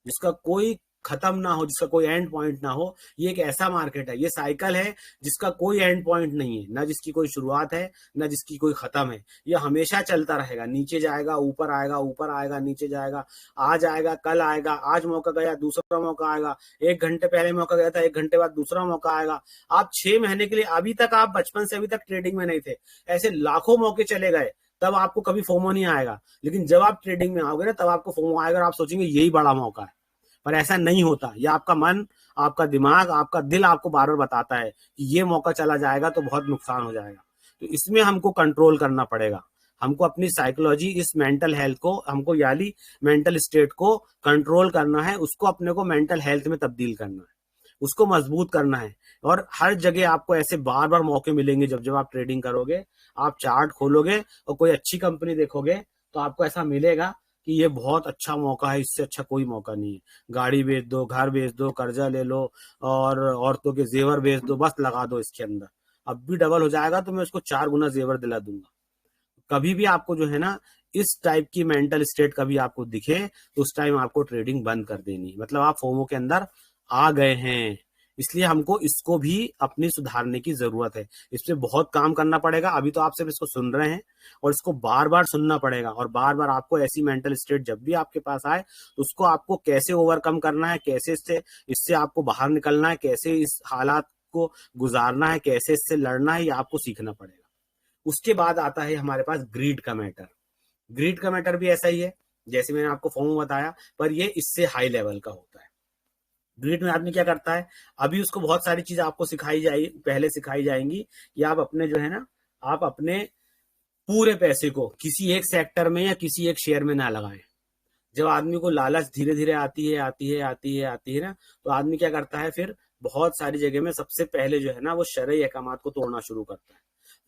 A: जिसका कोई खत्म ना हो, जिसका कोई एंड पॉइंट ना हो। ये एक ऐसा मार्केट है, ये साइकिल है जिसका कोई एंड पॉइंट नहीं है, ना जिसकी कोई शुरुआत है, ना जिसकी कोई खत्म है। ये हमेशा चलता रहेगा, नीचे जाएगा, ऊपर आएगा, ऊपर आएगा, नीचे जाएगा, आज आएगा, कल आएगा, आज मौका गया, दूसरा मौका आएगा, 1 घंटे पहले मौका गया था, 1 घंटे बाद दूसरा मौका आएगा। आप 6 महीने के लिए, अभी तक आप बचपन से अभी तक ट्रेडिंग में नहीं थे, ऐसे लाखों मौके चले गए, तब आपको कभी फोमो नहीं आएगा। लेकिन जब आप ट्रेडिंग में आओगे ना, तब आपको फोमो आएगा और आप सोचेंगे यही बड़ा मौका है। पर ऐसा नहीं होता। ये आपका मन, आपका दिमाग, आपका दिल आपको बार बार बताता है कि ये मौका चला जाएगा तो बहुत नुकसान हो जाएगा। तो इसमें हमको कंट्रोल करना पड़ेगा। हमको अपनी साइकोलॉजी, इस मेंटल हेल्थ को हमको, यानी मेंटल स्टेट को कंट्रोल करना है, उसको अपने को मेंटल हेल्थ में तब्दील करना है, उसको मजबूत करना है। और हर जगह आपको ऐसे बार बार मौके मिलेंगे। जब जब आप ट्रेडिंग करोगे, आप चार्ट खोलोगे और कोई अच्छी कंपनी देखोगे, तो आपको ऐसा मिलेगा कि ये बहुत अच्छा मौका है, इससे अच्छा कोई मौका नहीं है। गाड़ी बेच दो, घर बेच दो, कर्जा ले लो और औरतों के जेवर बेच दो, बस लगा दो इसके अंदर, अब भी डबल हो जाएगा तो मैं उसको 4 गुना जेवर दिला दूंगा। कभी भी आपको जो है ना, इस टाइप की मेंटल स्टेट कभी आपको दिखे, तो उस टाइम आपको ट्रेडिंग बंद कर देनी। मतलब आप फोमो के अंदर आ गए हैं। इसलिए हमको इसको भी अपनी सुधारने की जरूरत है। इस पे बहुत काम करना पड़ेगा। अभी तो आप सिर्फ इसको सुन रहे हैं, और इसको बार बार सुनना पड़ेगा। और बार बार आपको ऐसी मेंटल स्टेट जब भी आपके पास आए, तो उसको आपको कैसे ओवरकम करना है, कैसे इससे आपको बाहर निकलना है, कैसे इस हालात को गुजारना है, कैसे इससे लड़ना है, ये आपको सीखना पड़ेगा। उसके बाद आता है हमारे पास ग्रीड का मैटर। ग्रीड का मैटर भी ऐसा ही है, जैसे मैंने आपको फोमो बताया, पर ये इससे हाई लेवल का होता है। ग्रीड में आदमी क्या करता है, अभी उसको बहुत सारी चीज आपको पहले सिखाई जाएंगी कि आप अपने जो है ना, आप अपने पूरे पैसे को किसी एक सेक्टर में या किसी एक शेयर में ना लगाएं। जब आदमी को लालच धीरे धीरे आती है ना, तो आदमी क्या करता है, फिर बहुत सारी जगह में सबसे पहले जो है ना, वो शरई अहकामात को तोड़ना शुरू करता है।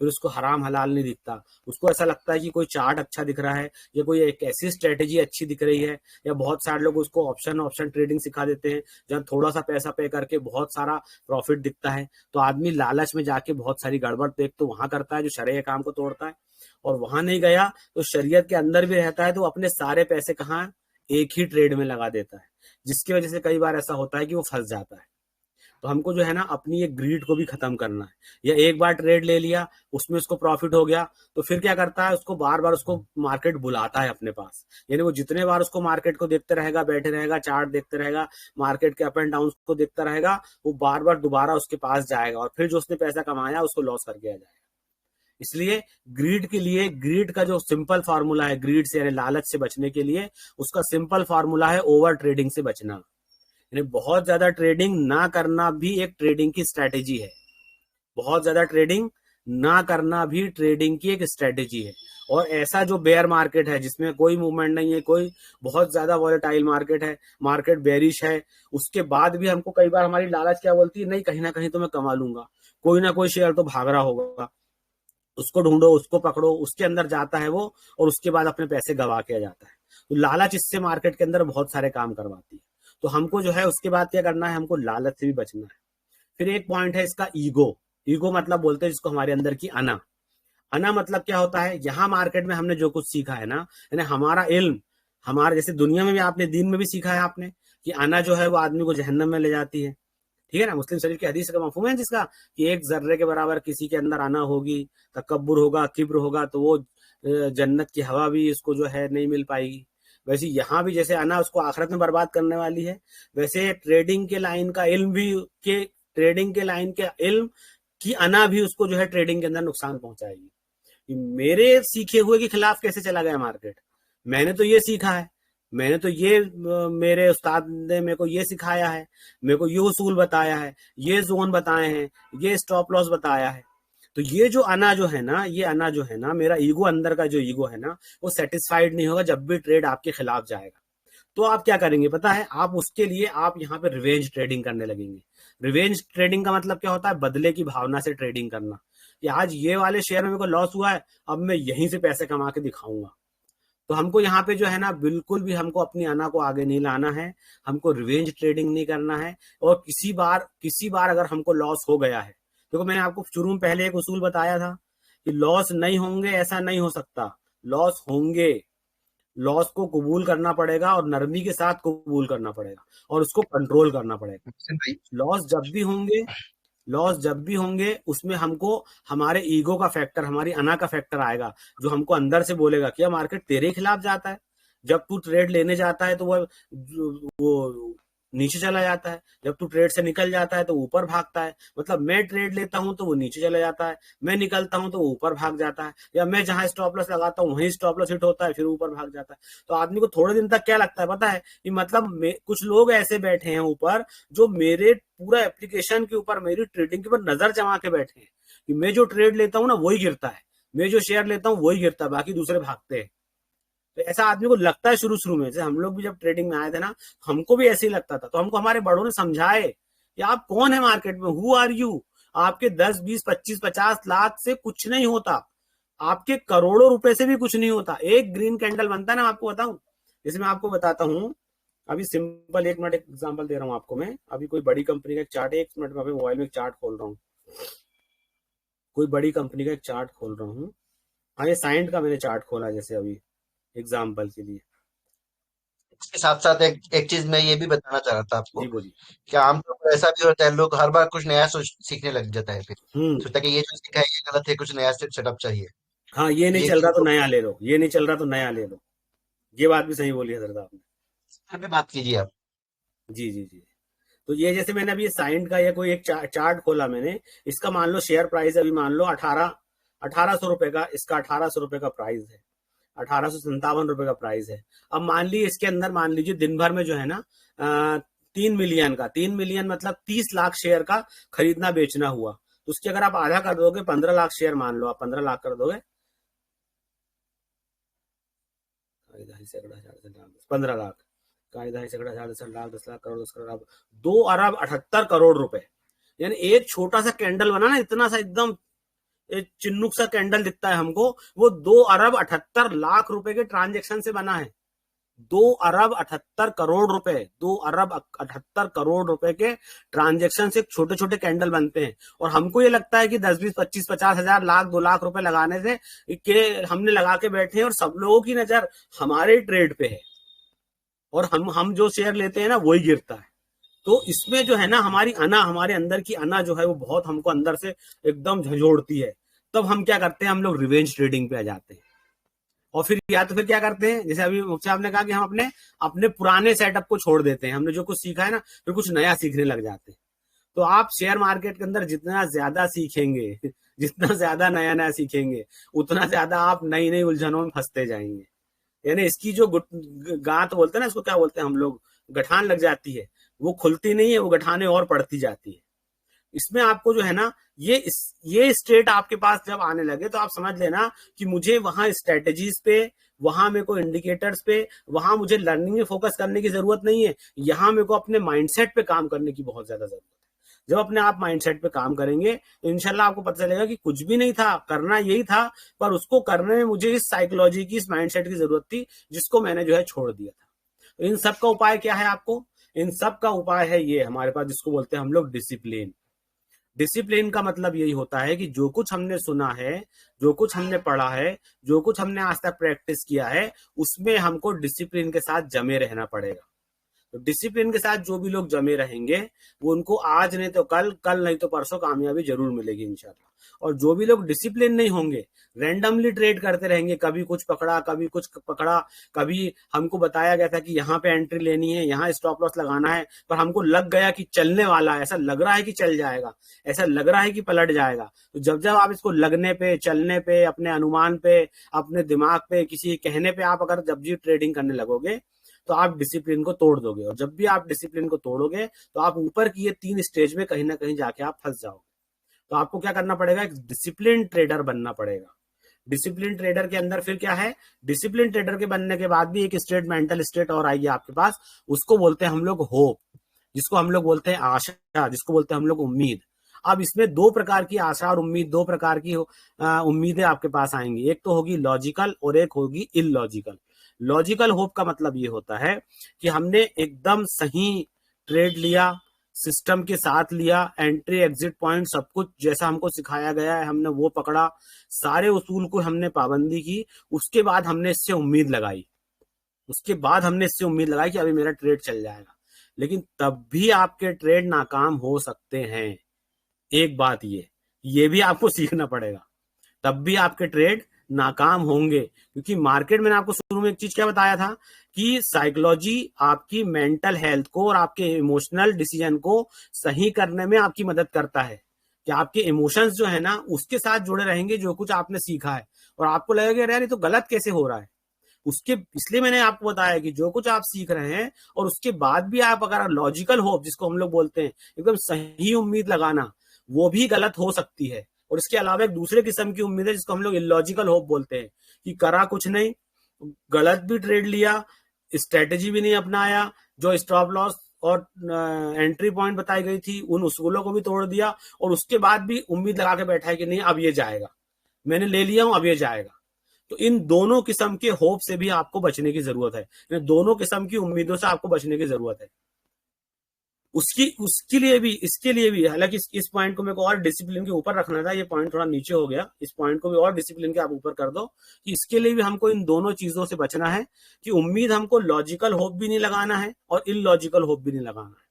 A: फिर उसको हराम हलाल नहीं दिखता। उसको ऐसा लगता है कि कोई चार्ट अच्छा दिख रहा है, या कोई एक ऐसी स्ट्रेटेजी अच्छी दिख रही है, या बहुत सारे लोग उसको ऑप्शन ट्रेडिंग सिखा देते हैं, जहाँ थोड़ा सा पैसा पे करके बहुत सारा प्रॉफिट दिखता है। तो आदमी लालच में जाके बहुत सारी गड़बड़ देख तो वहां करता है, जो शरई काम को तोड़ता है। और वहां नहीं गया तो शरीयत के अंदर भी रहता है, तो अपने सारे पैसे कहाँ, एक ही ट्रेड में लगा देता है, जिसकी वजह से कई बार ऐसा होता है कि वो फंस जाता है। तो हमको जो है ना, अपनी ये ग्रीड को भी खत्म करना है। या एक बार ट्रेड ले लिया, उसमें उसको प्रॉफिट हो गया, तो फिर क्या करता है, उसको बार बार उसको मार्केट बुलाता है अपने पास। यानी वो जितने बार उसको मार्केट को देखते रहेगा, बैठे रहेगा, चार्ट देखते रहेगा, मार्केट के अप एंड डाउन को देखता रहेगा, वो बार बार दोबारा उसके पास जाएगा, और फिर जो उसने पैसा कमाया उसको लॉस करके आ जाएगा। इसलिए ग्रीड के लिए, ग्रीड का जो सिंपल फार्मूला है, ग्रीड से यानी लालच से बचने के लिए, उसका सिंपल फार्मूला है ओवर ट्रेडिंग से बचना। यानी बहुत ज्यादा ट्रेडिंग ना करना भी एक ट्रेडिंग की स्ट्रेटेजी है। बहुत ज्यादा ट्रेडिंग ना करना भी ट्रेडिंग की एक स्ट्रेटेजी है। और ऐसा जो बेयर मार्केट है, जिसमें कोई मूवमेंट नहीं है, कोई बहुत ज्यादा वॉलेटाइल मार्केट है, मार्केट बेरिश है, उसके बाद भी हमको कई बार हमारी लालच क्या बोलती है, नहीं कहीं ना कहीं तो मैं कमा लूंगा, कोई ना कोई शेयर तो भाग रहा होगा, उसको ढूंढो, उसको पकड़ो, उसके अंदर जाता है वो, और उसके बाद अपने पैसे गवा के आ जाता है। तो लालच इससे मार्केट के अंदर बहुत सारे काम करवाती है। तो हमको जो है उसके बाद क्या करना है, हमको लालच से भी बचना है। फिर एक पॉइंट है इसका ईगो। ईगो मतलब बोलते हैं जिसको हमारे अंदर की अना। अना मतलब क्या होता है, यहाँ मार्केट में हमने जो कुछ सीखा है ना, यानी हमारा इल्म, हमारे जैसे दुनिया में भी आपने, दीन में भी सीखा है आपने कि अना जो है वो आदमी को जहन्नम में ले जाती है। ठीक है ना, मुस्लिम शरीफ की हदीस का मफहूम है जिसका कि एक जर्रे के बराबर किसी के अंदर आना होगी, तकब्बुर होगा, किब्र होगा, तो वो जन्नत की हवा भी उसको जो है नहीं मिल पाएगी। वैसे यहाँ भी जैसे आना उसको आखिरत में बर्बाद करने वाली है, वैसे ट्रेडिंग के लाइन का इल्म भी, के ट्रेडिंग के लाइन के इल्म की अना भी उसको जो है ट्रेडिंग के अंदर नुकसान पहुंचाएगी। मेरे सीखे हुए के खिलाफ कैसे चला गया मार्केट, मैंने तो ये सीखा है, मैंने तो ये मेरे उस्ताद ने मेरे को ये सिखाया है, मेरे को ये उसूल बताया है, ये जोन बताए हैं, ये स्टॉप लॉस बताया है। तो ये जो अना जो है ना, ये अना जो है ना, मेरा ईगो, अंदर का जो ईगो है ना, वो सेटिस्फाइड नहीं होगा जब भी ट्रेड आपके खिलाफ जाएगा। तो आप क्या करेंगे पता है, आप उसके लिए आप यहाँ पे रिवेंज ट्रेडिंग करने लगेंगे। रिवेंज ट्रेडिंग का मतलब क्या होता है, बदले की भावना से ट्रेडिंग करना, कि आज ये वाले शेयर में मेरे को लॉस हुआ है, अब मैं यहीं से पैसे कमा के दिखाऊंगा। तो हमको यहाँ पे जो है ना, बिल्कुल भी हमको अपनी अना को आगे नहीं लाना है, हमको रिवेंज ट्रेडिंग नहीं करना है। और किसी बार अगर हमको लॉस हो गया है, देखो मैंने आपको शुरू में पहले एक उसूल बताया था कि लॉस नहीं होंगे ऐसा नहीं हो सकता, लॉस होंगे। लॉस को कबूल करना पड़ेगा और नरमी के साथ कबूल करना पड़ेगा और उसको कंट्रोल करना पड़ेगा।
B: मोहसिन भाई,
A: लॉस जब भी होंगे, लॉस जब भी होंगे, उसमें हमको हमारे ईगो का फैक्टर, हमारी अना का फैक्टर आएगा, जो हमको अंदर से बोलेगा कि मार्केट तेरे खिलाफ जाता है। जब तू ट्रेड लेने जाता है तो वो नीचे चला जाता है, जब तू ट्रेड से निकल जाता है तो ऊपर भागता है। मतलब मैं ट्रेड लेता हूं तो वो नीचे चला जाता है, मैं निकलता हूं तो वो ऊपर भाग जाता है, या मैं जहां स्टॉप लॉस लगाता हूं वहीं स्टॉप लॉस हिट होता है, फिर ऊपर भाग जाता है। तो आदमी को थोड़े दिन तक क्या लगता है पता है कि मतलब कुछ लोग ऐसे बैठे हैं ऊपर जो मेरे पूरा एप्लीकेशन के ऊपर, मेरी ट्रेडिंग के ऊपर नजर जमा के बैठे हैं कि मैं जो ट्रेड लेता हूं ना वही गिरता है, मैं जो शेयर लेता हूं वही गिरता है, बाकी दूसरे भागते हैं। तो ऐसा आदमी को लगता है शुरू शुरू में। जैसे हम लोग भी जब ट्रेडिंग में आए थे ना, हमको भी ऐसे ही लगता था। तो हमको हमारे बड़ों ने समझाए कि आप कौन है मार्केट में, हु आर यू। आपके 10 20 25 50 लाख से कुछ नहीं होता, आपके करोड़ों रुपए से भी कुछ नहीं होता। एक ग्रीन कैंडल बनता है ना, आपको बताऊं, जैसे मैं आपको बताता हूँ अभी सिंपल, 1 मिनट एग्जांपल दे रहा हूँ आपको मैं। अभी कोई बड़ी कंपनी का एक चार्ट है, 1 मिनट में मोबाइल में एक चार्ट खोल रहा हूँ, कोई बड़ी कंपनी का एक चार्ट खोल रहा हूँ। हाँ, ये साइंट का मैंने चार्ट खोला जैसे अभी एग्जाम्पल के लिए।
B: इसके साथ साथ एक एक चीज मैं ये भी बताना चाह रहा था आपको
A: जी बोलिए।
B: कि आमतौर पर ऐसा भी होता है, लोग हर बार कुछ नया सीखने लग जाता है, फिर
A: हम्म।
B: सोचता है कि ये जो सीखा है ये गलत है, कुछ नया सेटअप चाहिए।
A: हाँ, ये नहीं
B: ये
A: चल
B: चीज
A: रहा तो
B: लोग
A: नया ले लो, ये नहीं चल रहा तो नया ले लो। ये बात भी सही बोली हजरत आपने।
B: फिर भी बात कीजिए आप।
A: जी जी जी। तो ये जैसे मैंने अभी साइंट का या कोई एक चार्ट खोला मैंने, इसका मान लो शेयर प्राइस अभी मान लो 1800 रुपए का, इसका 1800 रुपए का प्राइस है, 1857 रुपए का प्राइस है। अब मान लीजिए इसके अंदर, मान लीजिए दिन भर में जो है ना 3 मिलियन का, 3 मिलियन मतलब 30 लाख शेयर का खरीदना बेचना हुआ। तो उसके अगर आप आधा कर दोगे, 15 लाख शेयर मान लो, आप 15 लाख कर दोगे, 15 लाख, 10 लाख, 10 लाख, 10 लाख, 2 अरब 78 करोड़ रुपए। यानी एक छोटा सा कैंडल बना ना, इतना सा एकदम एक चिन्नुक सा कैंडल दिखता है हमको, वो 2 अरब 78 लाख रुपए के ट्रांजेक्शन से बना है। 2 अरब 78 करोड़ रुपए, 2 अरब 78 करोड़ रुपए के ट्रांजेक्शन से छोटे छोटे कैंडल बनते हैं। और हमको ये लगता है कि 10 20 25 50 हजार लाख 2 लाख रुपए लगाने से के हमने लगा के बैठे हैं, और सब लोगों की नजर हमारे ट्रेड पे है, और हम जो शेयर लेते हैं ना वही गिरता है। तो इसमें जो है ना हमारी अना, हमारे अंदर की अना जो है वो बहुत हमको अंदर से एकदम झंझोड़ती है। तब हम क्या करते हैं, हम लोग रिवेंज ट्रेडिंग पे आ जाते हैं। और फिर या तो फिर क्या करते हैं, जैसे अभी मुझसे आपने कहा कि हम अपने अपने पुराने सेटअप को छोड़ देते हैं, हमने जो कुछ सीखा है ना फिर कुछ नया सीखने लग जाते हैं। तो आप शेयर मार्केट के अंदर जितना ज्यादा सीखेंगे, जितना ज्यादा नया नया सीखेंगे, उतना ज्यादा आप नई नई उलझनों में फंसते जाएंगे। यानी इसकी जो गांठ बोलते हैं ना, इसको क्या बोलते हैं हम लोग, गठान लग जाती है, वो खुलती नहीं है, वो गठाने और पड़ती जाती है। इसमें आपको जो है ना, ये स्टेट आपके पास जब आने लगे तो आप समझ लेना कि मुझे वहां स्ट्रेटेजीज पे, वहां मेरे को इंडिकेटर्स पे, वहां मुझे लर्निंग में फोकस करने की जरूरत नहीं है। यहाँ मेरे को अपने माइंडसेट पे काम करने की बहुत ज्यादा जरूरत है। जब अपने आप माइंडसेट पे काम करेंगे तो इंशाल्लाह आपको पता चलेगा कि कुछ भी नहीं था, करना यही था, पर उसको करने में मुझे इस साइकोलॉजी की, इस माइंडसेट की जरूरत थी, जिसको मैंने जो है छोड़ दिया था। तो इन सब का उपाय क्या है आपको, इन सब का उपाय है ये हमारे पास, जिसको बोलते हैं हम लोग डिसिप्लिन। डिसिप्लिन का मतलब यही होता है कि जो कुछ हमने सुना है, जो कुछ हमने पढ़ा है, जो कुछ हमने आज तक प्रैक्टिस किया है, उसमें हमको डिसिप्लिन के साथ जमे रहना पड़ेगा। तो डिसिप्लिन के साथ जो भी लोग जमे रहेंगे, वो उनको आज नहीं तो कल, कल नहीं तो परसों कामयाबी जरूर मिलेगी इंशाल्लाह। और जो भी लोग डिसिप्लिन नहीं होंगे, रैंडमली ट्रेड करते रहेंगे, कभी कुछ पकड़ा कभी कुछ पकड़ा, कभी हमको बताया गया था कि यहाँ पे एंट्री लेनी है, यहाँ स्टॉप लॉस लगाना है, पर हमको लग गया कि चलने वाला है, ऐसा लग रहा है कि चल जाएगा, ऐसा लग रहा है कि पलट जाएगा। तो जब जब आप इसको लगने पे, चलने पे, अपने अनुमान पे, अपने दिमाग पे, किसी कहने पे आप अगर जब भी ट्रेडिंग करने लगोगे, तो आप डिसिप्लिन को तोड़ दोगे। और जब भी आप डिसिप्लिन को तोड़ोगे तो आप ऊपर की ये 3 स्टेज में कहीं ना कहीं जाके आप फंस जाओगे। तो आपको क्या करना पड़ेगा, एक डिसिप्लिन ट्रेडर बनना पड़ेगा। डिसिप्लिन ट्रेडर के अंदर फिर क्या है, डिसिप्लिन ट्रेडर के बनने के बाद भी एक स्टेट, मेंटल स्टेट और आएगी आपके पास, उसको बोलते हैं हम लोग होप, जिसको हम लोग बोलते हैं आशा, जिसको बोलते हैं हम लोग उम्मीद। अब इसमें 2 प्रकार की आशा और उम्मीद, 2 प्रकार की उम्मीदें आपके पास आएंगी। एक तो होगी लॉजिकल और एक होगी इलॉजिकल। लॉजिकल होप का मतलब ये होता है कि हमने एकदम सही ट्रेड लिया, सिस्टम के साथ लिया, एंट्री एग्जिट पॉइंट सब कुछ जैसा हमको सिखाया गया है हमने वो पकड़ा, सारे उसूल को हमने पाबंदी की, उसके बाद हमने इससे उम्मीद लगाई, उसके बाद हमने इससे उम्मीद लगाई कि अभी मेरा ट्रेड चल जाएगा। लेकिन तब भी आपके ट्रेड नाकाम हो सकते हैं। एक बात ये भी आपको सीखना पड़ेगा, तब भी आपके ट्रेड नाकाम होंगे, क्योंकि मार्केट, मैंने आपको शुरू में एक चीज क्या बताया था कि साइकोलॉजी आपकी मेंटल हेल्थ को और आपके इमोशनल डिसीजन को सही करने में आपकी मदद करता है, कि आपके इमोशंस जो है ना उसके साथ जुड़े रहेंगे जो कुछ आपने सीखा है, और आपको लगेगा यार ये तो गलत कैसे हो रहा है। उसके इसलिए मैंने आपको बताया कि जो कुछ आप सीख रहे हैं और उसके बाद भी आप अगर लॉजिकल होप, जिसको हम लोग बोलते हैं एकदम सही उम्मीद लगाना, वो भी गलत हो सकती है। और इसके अलावा एक दूसरे किस्म की उम्मीद है जिसको हम लोग इलॉजिकल होप बोलते हैं, कि करा कुछ नहीं, गलत भी ट्रेड लिया, स्ट्रेटेजी भी नहीं अपनाया, जो स्टॉप लॉस और एंट्री पॉइंट बताई गई थी उन उसूलों को भी तोड़ दिया, और उसके बाद भी उम्मीद लगा के बैठा है कि नहीं अब ये जाएगा, मैंने ले लिया हूं अब ये जाएगा। तो इन दोनों किस्म के होप से भी आपको बचने की जरूरत है, इन दोनों किस्म की उम्मीदों से आपको बचने की जरूरत है। उसकी उसके लिए भी, इसके लिए भी, हालांकि इस पॉइंट को मेरे को और डिसिप्लिन के ऊपर रखना था, ये पॉइंट थोड़ा नीचे हो गया, इस पॉइंट को भी और डिसिप्लिन के आप ऊपर कर दो, कि इसके लिए भी हमको इन दोनों चीजों से बचना है, कि उम्मीद हमको लॉजिकल होप भी नहीं लगाना है और इलॉजिकल होप भी नहीं लगाना है।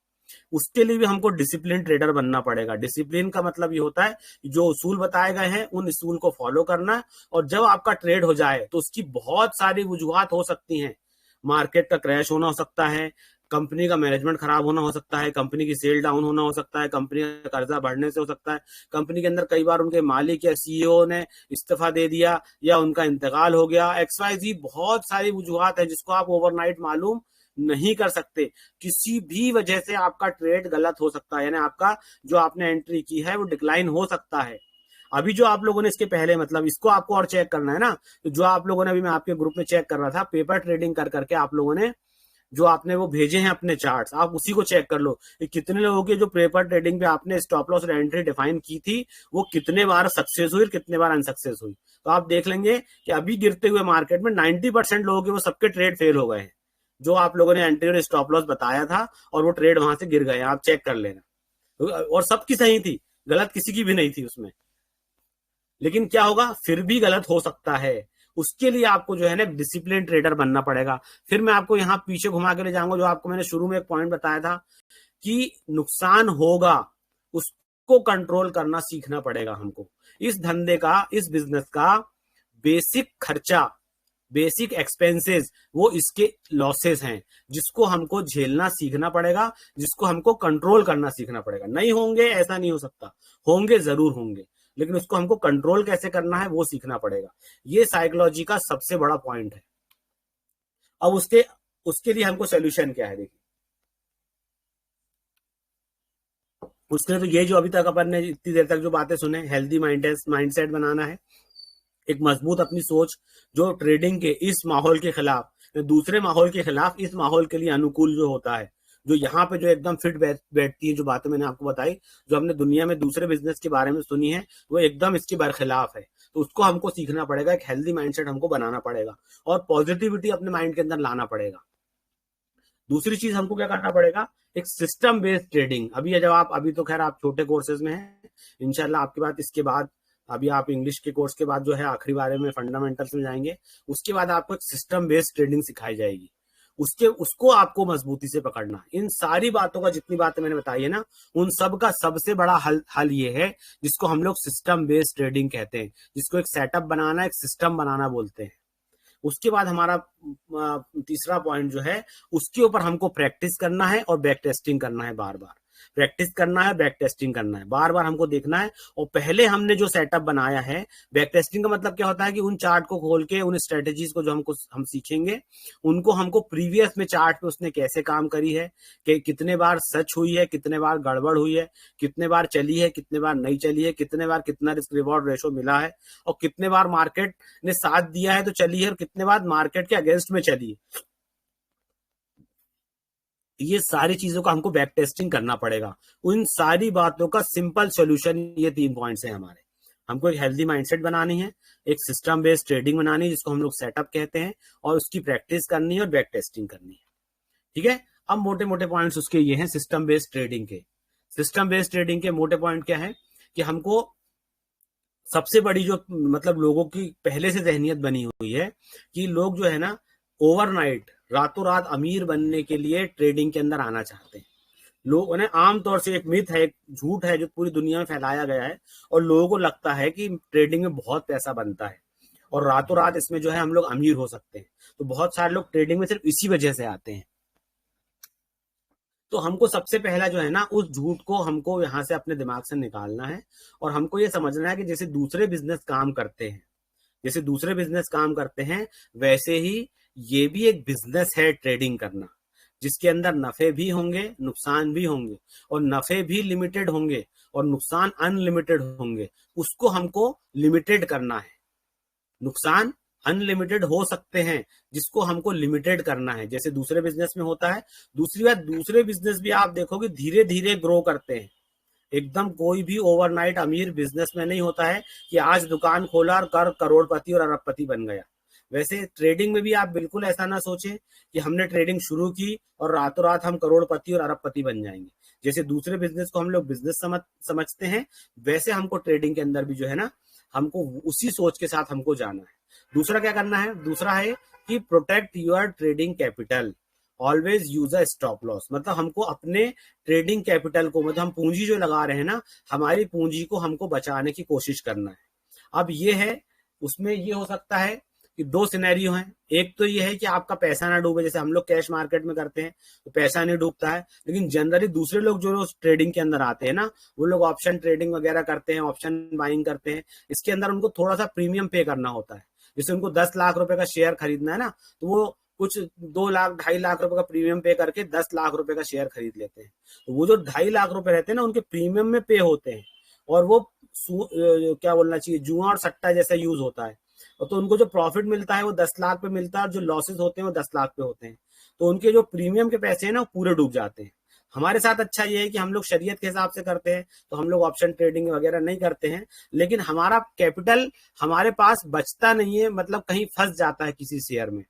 A: उसके लिए भी हमको डिसिप्लिन ट्रेडर बनना पड़ेगा। डिसिप्लिन का मतलब ये होता है कि जो उसूल बताए गए हैं उन उसूल को फॉलो करना, और जब आपका ट्रेड हो जाए तो उसकी बहुत सारी वजूहात हो सकती हैं। मार्केट का क्रैश होना हो सकता है, कंपनी का मैनेजमेंट खराब होना हो सकता है, कंपनी की सेल डाउन होना हो सकता है, कंपनी का कर्जा बढ़ने से हो सकता है, कंपनी के अंदर कई बार उनके मालिक या सीईओ ने इस्तीफा दे दिया या उनका इंतकाल हो गया, XYZ बहुत सारी वजूहात है जिसको आप ओवरनाइट मालूम नहीं कर सकते। किसी भी वजह से आपका ट्रेड गलत हो सकता है, यानी आपका जो आपने एंट्री की है वो डिक्लाइन हो सकता है। अभी जो आप लोगों ने इसके पहले, मतलब इसको आपको और चेक करना है ना, तो जो आप लोगों ने, अभी मैं आपके ग्रुप में चेक कर रहा था, पेपर ट्रेडिंग कर करके आप लोगों ने जो आपने वो भेजे हैं अपने चार्ट्स, आप उसी को चेक कर लो कि कितने लोगों के जो पेपर ट्रेडिंग पे आपने स्टॉप लॉस और एंट्री डिफाइन की थी वो कितने बार सक्सेस हुई और कितने बार अनसक्सेस हुई। तो आप देख लेंगे कि अभी गिरते हुए मार्केट में 90% लोगों के वो सबके ट्रेड फेल हो गए हैं, जो आप लोगों ने एंट्री और स्टॉप लॉस बताया था, और वो ट्रेड वहां से गिर गए, आप चेक कर लेना। और सबकी सही थी, गलत किसी की भी नहीं थी उसमें। लेकिन क्या होगा, फिर भी गलत हो सकता है। उसके लिए आपको जो है ना डिसिप्लिन ट्रेडर बनना पड़ेगा। फिर मैं आपको यहाँ पीछे घुमा के ले जाऊंगा, जो आपको मैंने शुरू में एक पॉइंट बताया था कि नुकसान होगा, उसको कंट्रोल करना सीखना पड़ेगा हमको। इस धंधे का, इस बिजनेस का बेसिक खर्चा, बेसिक एक्सपेंसेस वो इसके लॉसेस हैं, जिसको हमको झेलना सीखना पड़ेगा, जिसको हमको कंट्रोल करना सीखना पड़ेगा। नहीं होंगे ऐसा नहीं हो सकता, होंगे जरूर होंगे, लेकिन उसको हमको कंट्रोल कैसे करना है वो सीखना पड़ेगा। ये साइकोलॉजी का सबसे बड़ा पॉइंट है। अब उसके उसके लिए हमको सोल्यूशन क्या है, देखिए। उसके लिए तो ये जो अभी तक अपन ने इतनी देर तक जो बातें सुने, हेल्दी माइंडसेट बनाना है, एक मजबूत अपनी सोच, जो ट्रेडिंग के इस माहौल के खिलाफ, दूसरे माहौल के खिलाफ इस माहौल के लिए अनुकूल जो होता है, जो यहाँ पे जो एकदम फिट बैठती है, जो बातें मैंने आपको बताई, जो हमने दुनिया में दूसरे बिजनेस के बारे में सुनी है, वो एकदम इसके बरखिलाफ है। तो उसको हमको सीखना पड़ेगा, एक हेल्दी माइंडसेट हमको बनाना पड़ेगा और पॉजिटिविटी अपने माइंड के अंदर लाना पड़ेगा। दूसरी चीज हमको क्या करना पड़ेगा, एक सिस्टम बेस्ड ट्रेडिंग। अभी जब आप, अभी तो खैर आप छोटे कोर्सेज में हैं, इंशाल्लाह आपके बाद इसके बाद, अभी आप इंग्लिश के कोर्स के बाद जो है आखिरी बारे में फंडामेंटल्स में जाएंगे, उसके बाद आपको एक सिस्टम बेस्ड ट्रेडिंग सिखाई जाएगी। उसको आपको मजबूती से पकड़ना। इन सारी बातों का, जितनी बातें मैंने बताई है ना, उन सब का सबसे बड़ा हल ये है, जिसको हम लोग सिस्टम बेस्ड ट्रेडिंग कहते हैं, जिसको एक सेटअप बनाना, एक सिस्टम बनाना बोलते हैं। उसके बाद हमारा तीसरा पॉइंट जो है, उसके ऊपर हमको प्रैक्टिस करना है और बैक टेस्टिंग करना है। बार बार प्रैक्टिस करना है, बैक टेस्टिंग करना है, बार बार हमको देखना है। और पहले हमने जो सेटअप बनाया है, बैक टेस्टिंग का मतलब क्या होता है कि उन चार्ट को खोल के, उन स्ट्रेटेजीज को जो हम सीखेंगे, उनको हमको प्रीवियस में चार्ट पे उसने कैसे काम करी है, कि कितने बार सच हुई है, कितने बार गड़बड़ हुई है, कितने बार चली है, कितने बार नहीं चली है, कितने बार कितना रिस्क रिवॉर्ड रेशो मिला है, और कितने बार मार्केट ने साथ दिया है तो चली है, और कितने बार मार्केट के अगेंस्ट में चली है। ये सारी चीजों का हमको बैक टेस्टिंग करना पड़ेगा। उन सारी बातों का सिंपल सॉल्यूशन ये 3 पॉइंट्स हैं हमारे। हमको एक हेल्दी माइंडसेट बनानी है, एक सिस्टम बेस्ड ट्रेडिंग बनानी है जिसको हम लोग सेटअप कहते हैं, और उसकी प्रैक्टिस करनी है और बैक टेस्टिंग करनी है। ठीक है। अब मोटे मोटे पॉइंट्स उसके ये हैं सिस्टम बेस्ड ट्रेडिंग के। सिस्टम बेस्ड ट्रेडिंग के मोटे पॉइंट क्या है कि हमको सबसे बड़ी जो, मतलब लोगों की पहले से जहनियत बनी हुई है कि लोग जो है ना ओवरनाइट, रातों रात अमीर बनने के लिए ट्रेडिंग के अंदर आना चाहते हैं। लोग उन्हें आमतौर से, एक मिथ है, एक झूठ है जो पूरी दुनिया में फैलाया गया है, और लोगों को लगता है कि ट्रेडिंग में बहुत पैसा बनता है, और रातों रात इसमें जो है हम लोग अमीर हो सकते हैं। तो बहुत सारे लोग ट्रेडिंग में सिर्फ इसी वजह से आते हैं। तो हमको सबसे पहला जो है ना, उस झूठ को हमको यहाँ से अपने दिमाग से निकालना है, और हमको ये समझना है कि जैसे दूसरे बिजनेस काम करते हैं, जैसे दूसरे बिजनेस काम करते हैं, वैसे ही ये भी एक बिजनेस है ट्रेडिंग करना, जिसके अंदर नफे भी होंगे, नुकसान भी होंगे, और नफे भी लिमिटेड होंगे और नुकसान अनलिमिटेड होंगे। उसको हमको लिमिटेड करना है। नुकसान अनलिमिटेड हो सकते हैं, जिसको हमको लिमिटेड करना है, जैसे दूसरे बिजनेस में होता है। दूसरी बात, दूसरे बिजनेस भी आप देखोगे धीरे धीरे ग्रो करते हैं। एकदम कोई भी ओवरनाइट अमीर बिजनेसमैन नहीं होता है कि आज दुकान खोला और करोड़पति और अरबपति बन गया। वैसे ट्रेडिंग में भी आप बिल्कुल ऐसा ना सोचें कि हमने ट्रेडिंग शुरू की और रातों रात हम करोड़पति और अरबपति बन जाएंगे। जैसे दूसरे बिजनेस को हम लोग बिजनेस समझते हैं, वैसे हमको ट्रेडिंग के अंदर भी जो है ना, हमको उसी सोच के साथ हमको जाना है। दूसरा क्या करना है? दूसरा है कि protect your trading capital, always use a stop loss. मतलब हमको अपने ट्रेडिंग कैपिटल को, मतलब हम पूंजी जो लगा रहे हैं ना, हमारी पूंजी को हमको बचाने की कोशिश करना है। अब ये है, उसमें ये हो सकता है कि दो सिनेरियो हैं। एक तो ये है कि आपका पैसा ना डूबे, जैसे हम लोग कैश मार्केट में करते हैं तो पैसा नहीं डूबता है। लेकिन जनरली दूसरे लोग जो ट्रेडिंग के अंदर आते हैं ना, वो लोग ऑप्शन ट्रेडिंग वगैरह करते हैं, ऑप्शन बाइंग करते हैं। इसके अंदर उनको थोड़ा सा प्रीमियम पे करना होता है। जैसे उनको 10 लाख रुपए का शेयर खरीदना है ना, तो वो कुछ 2 लाख 2.5 लाख रुपए का प्रीमियम पे करके 10 लाख रुपए का शेयर खरीद लेते हैं। तो वो जो 2.5 लाख रुपए रहते हैं ना, उनके प्रीमियम में पे होते हैं, और वो क्या बोलना चाहिए, जुआ और सट्टा जैसा यूज होता है। और तो उनको जो प्रॉफिट मिलता है वो 10 लाख पे मिलता है, और जो लॉसेस होते हैं वो 10 लाख पे होते हैं। तो उनके जो प्रीमियम के पैसे हैं ना, वो पूरे डूब जाते हैं। हमारे साथ अच्छा ये है कि हम लोग शरीयत के हिसाब से करते हैं, तो हम लोग ऑप्शन ट्रेडिंग वगैरह नहीं करते हैं। लेकिन हमारा कैपिटल हमारे पास बचता नहीं है, मतलब कहीं फंस जाता है किसी शेयर में।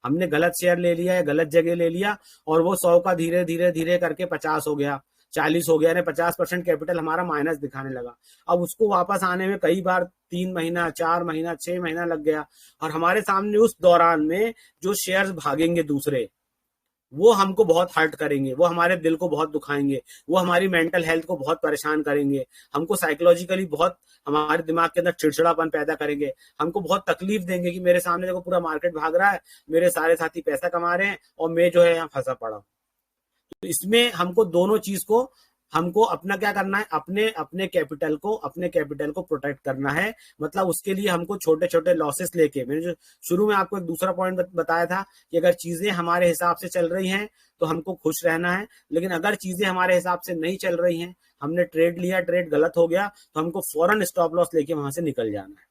A: हमने गलत शेयर ले लिया या गलत जगह ले लिया, और वो 100 का धीरे धीरे धीरे करके 50 हो गया, 40 हो गया, 50% कैपिटल हमारा माइनस दिखाने लगा। अब उसको वापस आने में कई बार 3 महीना, 4 महीना, 6 महीना लग गया। और हमारे सामने उस दौरान में जो शेयर्स भागेंगे दूसरे, वो हमको बहुत हर्ट करेंगे, वो हमारे दिल को बहुत दुखाएंगे, वो हमारी मेंटल हेल्थ को बहुत परेशान करेंगे, हमको साइकोलॉजिकली बहुत, हमारे दिमाग के अंदर चिड़चिड़ापन पैदा करेंगे, हमको बहुत तकलीफ देंगे कि मेरे सामने देखो पूरा मार्केट भाग रहा है, मेरे सारे साथी पैसा कमा रहे हैं और मैं जो है यहाँ फंसा पड़ा हूँ। तो इसमें हमको दोनों चीज को, हमको अपना क्या करना है, अपने अपने कैपिटल को प्रोटेक्ट करना है। मतलब उसके लिए हमको छोटे छोटे लॉसेस लेके, मैंने जो शुरू में आपको एक दूसरा पॉइंट बताया था कि अगर चीजें हमारे हिसाब से चल रही हैं तो हमको खुश रहना है। लेकिन अगर चीजें हमारे हिसाब से नहीं चल रही हैं, हमने ट्रेड लिया, ट्रेड गलत हो गया, तो हमको फौरन स्टॉप लॉस लेके वहां से निकल जाना है।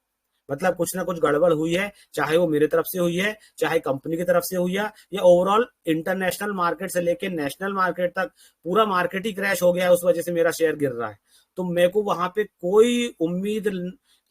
A: मतलब कुछ ना कुछ गड़बड़ हुई है, चाहे वो मेरे तरफ से हुई है, चाहे कंपनी की तरफ से हुई है, या ओवरऑल इंटरनेशनल मार्केट से लेके नेशनल मार्केट तक पूरा मार्केट ही क्रैश हो गया है, उस वजह से मेरा शेयर गिर रहा है। तो मेरे को वहां पे कोई उम्मीद,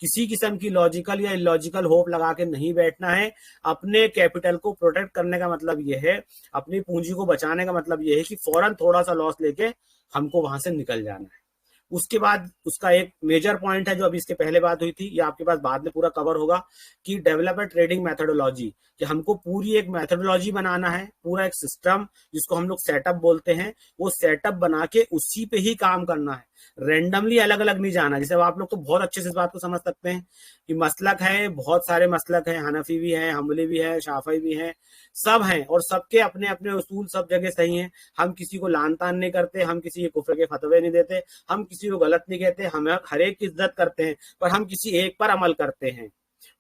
A: किसी किस्म की लॉजिकल या इलॉजिकल होप लगा के नहीं बैठना है। अपने कैपिटल को प्रोटेक्ट करने का मतलब यह है, अपनी पूंजी को बचाने का मतलब यह है कि फौरन थोड़ा सा लॉस लेके हमको वहां से निकल जाना है। उसके बाद उसका एक मेजर पॉइंट है जो अभी इसके पहले बात हुई थी, ये आपके पास बाद में पूरा कवर होगा, कि डेवलप ए ट्रेडिंग मेथोडोलॉजी, कि हमको पूरी एक मेथोडोलॉजी बनाना है, पूरा एक सिस्टम जिसको हम लोग सेटअप बोलते हैं, वो सेटअप बना के उसी पे ही काम करना है। रेंडमली अलग अलग नहीं जाना। जैसे आप लोग तो बहुत अच्छे से इस बात को समझ सकते हैं कि मसलक है, बहुत सारे मसलक है, हनफी भी है, हम्बली भी है, शाफी भी है, सब हैं, और सबके अपने अपने उसूल सब जगह सही हैं। हम किसी को लान तान नहीं करते, हम किसी के कुफर के फतवे नहीं देते, हम किसी को गलत नहीं कहते, हम हर एक की इज्जत करते हैं, पर हम किसी एक पर अमल करते हैं।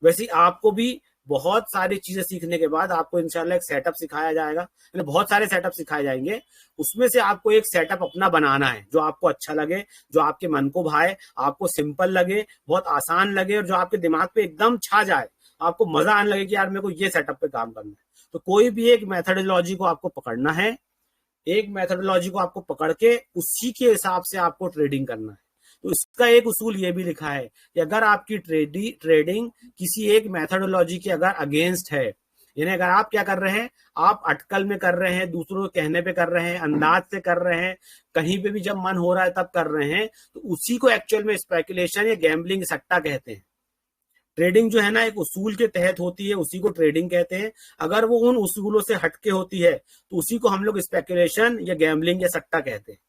A: वैसे आपको भी बहुत सारी चीजें सीखने के बाद आपको इंशाल्लाह एक सेटअप सिखाया जाएगा, बहुत सारे सेटअप सिखाए जाएंगे। उसमें से आपको एक सेटअप अपना बनाना है जो आपको अच्छा लगे, जो आपके मन को भाए, आपको सिंपल लगे, बहुत आसान लगे, और जो आपके दिमाग पे एकदम छा जाए, आपको मजा आने लगे कि यार मेरे को ये सेटअप पे काम करना है। तो कोई भी एक मेथोडोलॉजी को आपको पकड़ना है, एक मेथोडोलॉजी को आपको पकड़ के उसी के हिसाब से आपको ट्रेडिंग करना है। तो इसका एक उसूल ये भी लिखा है कि अगर आपकी ट्रेडिंग किसी एक मेथोडोलॉजी के अगर अगेंस्ट है, यानी अगर आप क्या कर रहे हैं, आप अटकल में कर रहे हैं, दूसरों के कहने पे कर रहे हैं, अंदाज से कर रहे हैं, कहीं पे भी जब मन हो रहा है तब कर रहे हैं, तो उसी को एक्चुअल में स्पेकुलेशन या गैम्बलिंग, सट्टा कहते हैं। ट्रेडिंग जो है ना एक उसूल के तहत होती है, उसी को ट्रेडिंग कहते हैं। अगर वो उन उसूलों से हटके होती है तो उसी को हम लोग स्पेकुलेशन या गैम्बलिंग या सट्टा कहते हैं।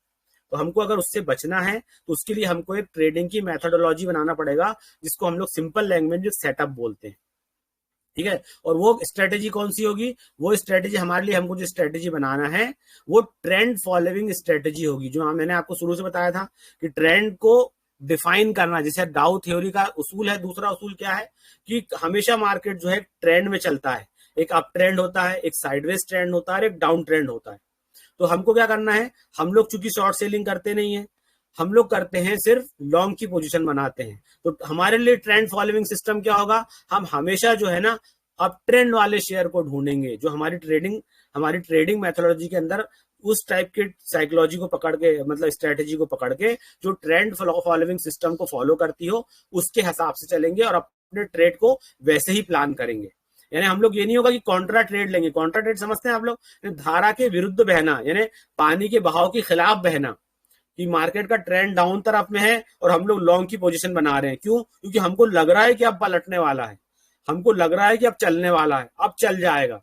A: तो हमको अगर उससे बचना है तो उसके लिए हमको एक ट्रेडिंग की मेथोडोलॉजी बनाना पड़ेगा, जिसको हम लोग सिंपल लैंग्वेज में सेटअप बोलते हैं। ठीक है। और वो स्ट्रेटेजी कौन सी होगी? वो स्ट्रेटेजी हमारे लिए, हमको जो स्ट्रेटेजी बनाना है वो ट्रेंड फॉलोइंग स्ट्रेटेजी होगी, जो मैंने आपको शुरू से बताया था कि ट्रेंड को डिफाइन करना। जैसे डाउ थ्योरी का उसूल है, दूसरा उसूल क्या है कि हमेशा मार्केट जो है ट्रेंड में चलता है। एक अप ट्रेंड होता है, एक साइडवेज ट्रेंड होता है, एक डाउन ट्रेंड होता है। तो हमको क्या करना है, हम लोग चूंकि शॉर्ट सेलिंग करते नहीं है, हम लोग करते हैं सिर्फ लॉन्ग की पोजीशन बनाते हैं। तो हमारे लिए ट्रेंड फॉलोइंग सिस्टम क्या होगा, हम हमेशा जो है ना अप ट्रेंड वाले शेयर को ढूंढेंगे, जो हमारी ट्रेडिंग मेथोडोलॉजी के अंदर उस टाइप के साइकोलॉजी को पकड़ के, मतलब स्ट्रेटेजी को पकड़ के, जो ट्रेंड फॉलोइंग सिस्टम को फॉलो करती हो, उसके हिसाब से चलेंगे और अपने ट्रेड को वैसे ही प्लान करेंगे। यानी हम लोग ये नहीं होगा कि कॉन्ट्रा ट्रेड लेंगे। कॉन्ट्रा ट्रेड समझते हैं आप लोग? धारा के विरुद्ध बहना, यानी पानी के बहाव के खिलाफ बहना, कि मार्केट का ट्रेंड डाउन तरफ में है और हम लोग लॉन्ग की पोजीशन बना रहे हैं। क्यों? क्योंकि हमको लग रहा है कि अब पलटने वाला है, हमको लग रहा है कि अब चलने वाला है, अब चल जाएगा।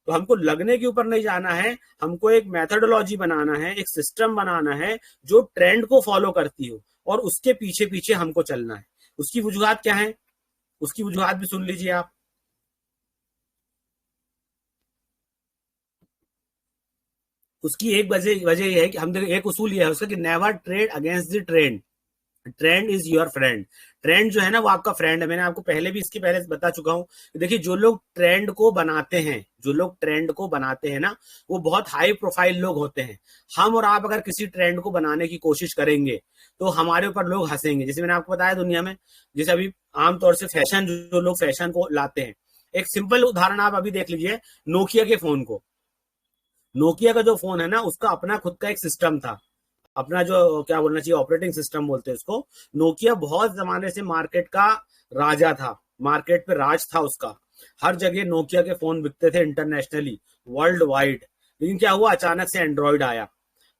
A: तो हमको लगने के ऊपर नहीं जाना है, हमको एक मेथोडोलॉजी बनाना है, एक सिस्टम बनाना है जो ट्रेंड को फॉलो करती हो, और उसके पीछे पीछे हमको चलना है। उसकी वजूहत क्या है? उसकी वजूहत भी सुन लीजिए आप। उसकी एक वजह वजह यह है कि हम देखो, एक उसूल यह है उसका कि never trade against the trend, trend is your friend. Trend जो है ना वो आपका फ्रेंड है। मैंने आपको पहले भी इसके पहले बता चुका हूं। देखिए, जो लोग ट्रेंड को बनाते हैं, जो लोग ट्रेंड को बनाते हैं ना, वो बहुत हाई प्रोफाइल लोग होते हैं। हम और आप अगर किसी ट्रेंड को बनाने की कोशिश करेंगे तो हमारे ऊपर लोग हंसेंगे। जैसे मैंने आपको बताया, दुनिया में जैसे अभी आमतौर से फैशन, जो लोग फैशन को लाते हैं, एक सिंपल उदाहरण आप अभी देख लीजिए, नोकिया के फोन को। नोकिया का जो फोन है ना, उसका अपना खुद का एक सिस्टम था, अपना जो क्या बोलना चाहिए ऑपरेटिंग सिस्टम बोलते हैं उसको। नोकिया बहुत जमाने से मार्केट का राजा था, मार्केट पे राज था उसका। हर जगह नोकिया के फोन बिकते थे इंटरनेशनली, वर्ल्ड वाइड। लेकिन क्या हुआ, अचानक से एंड्रॉइड आया।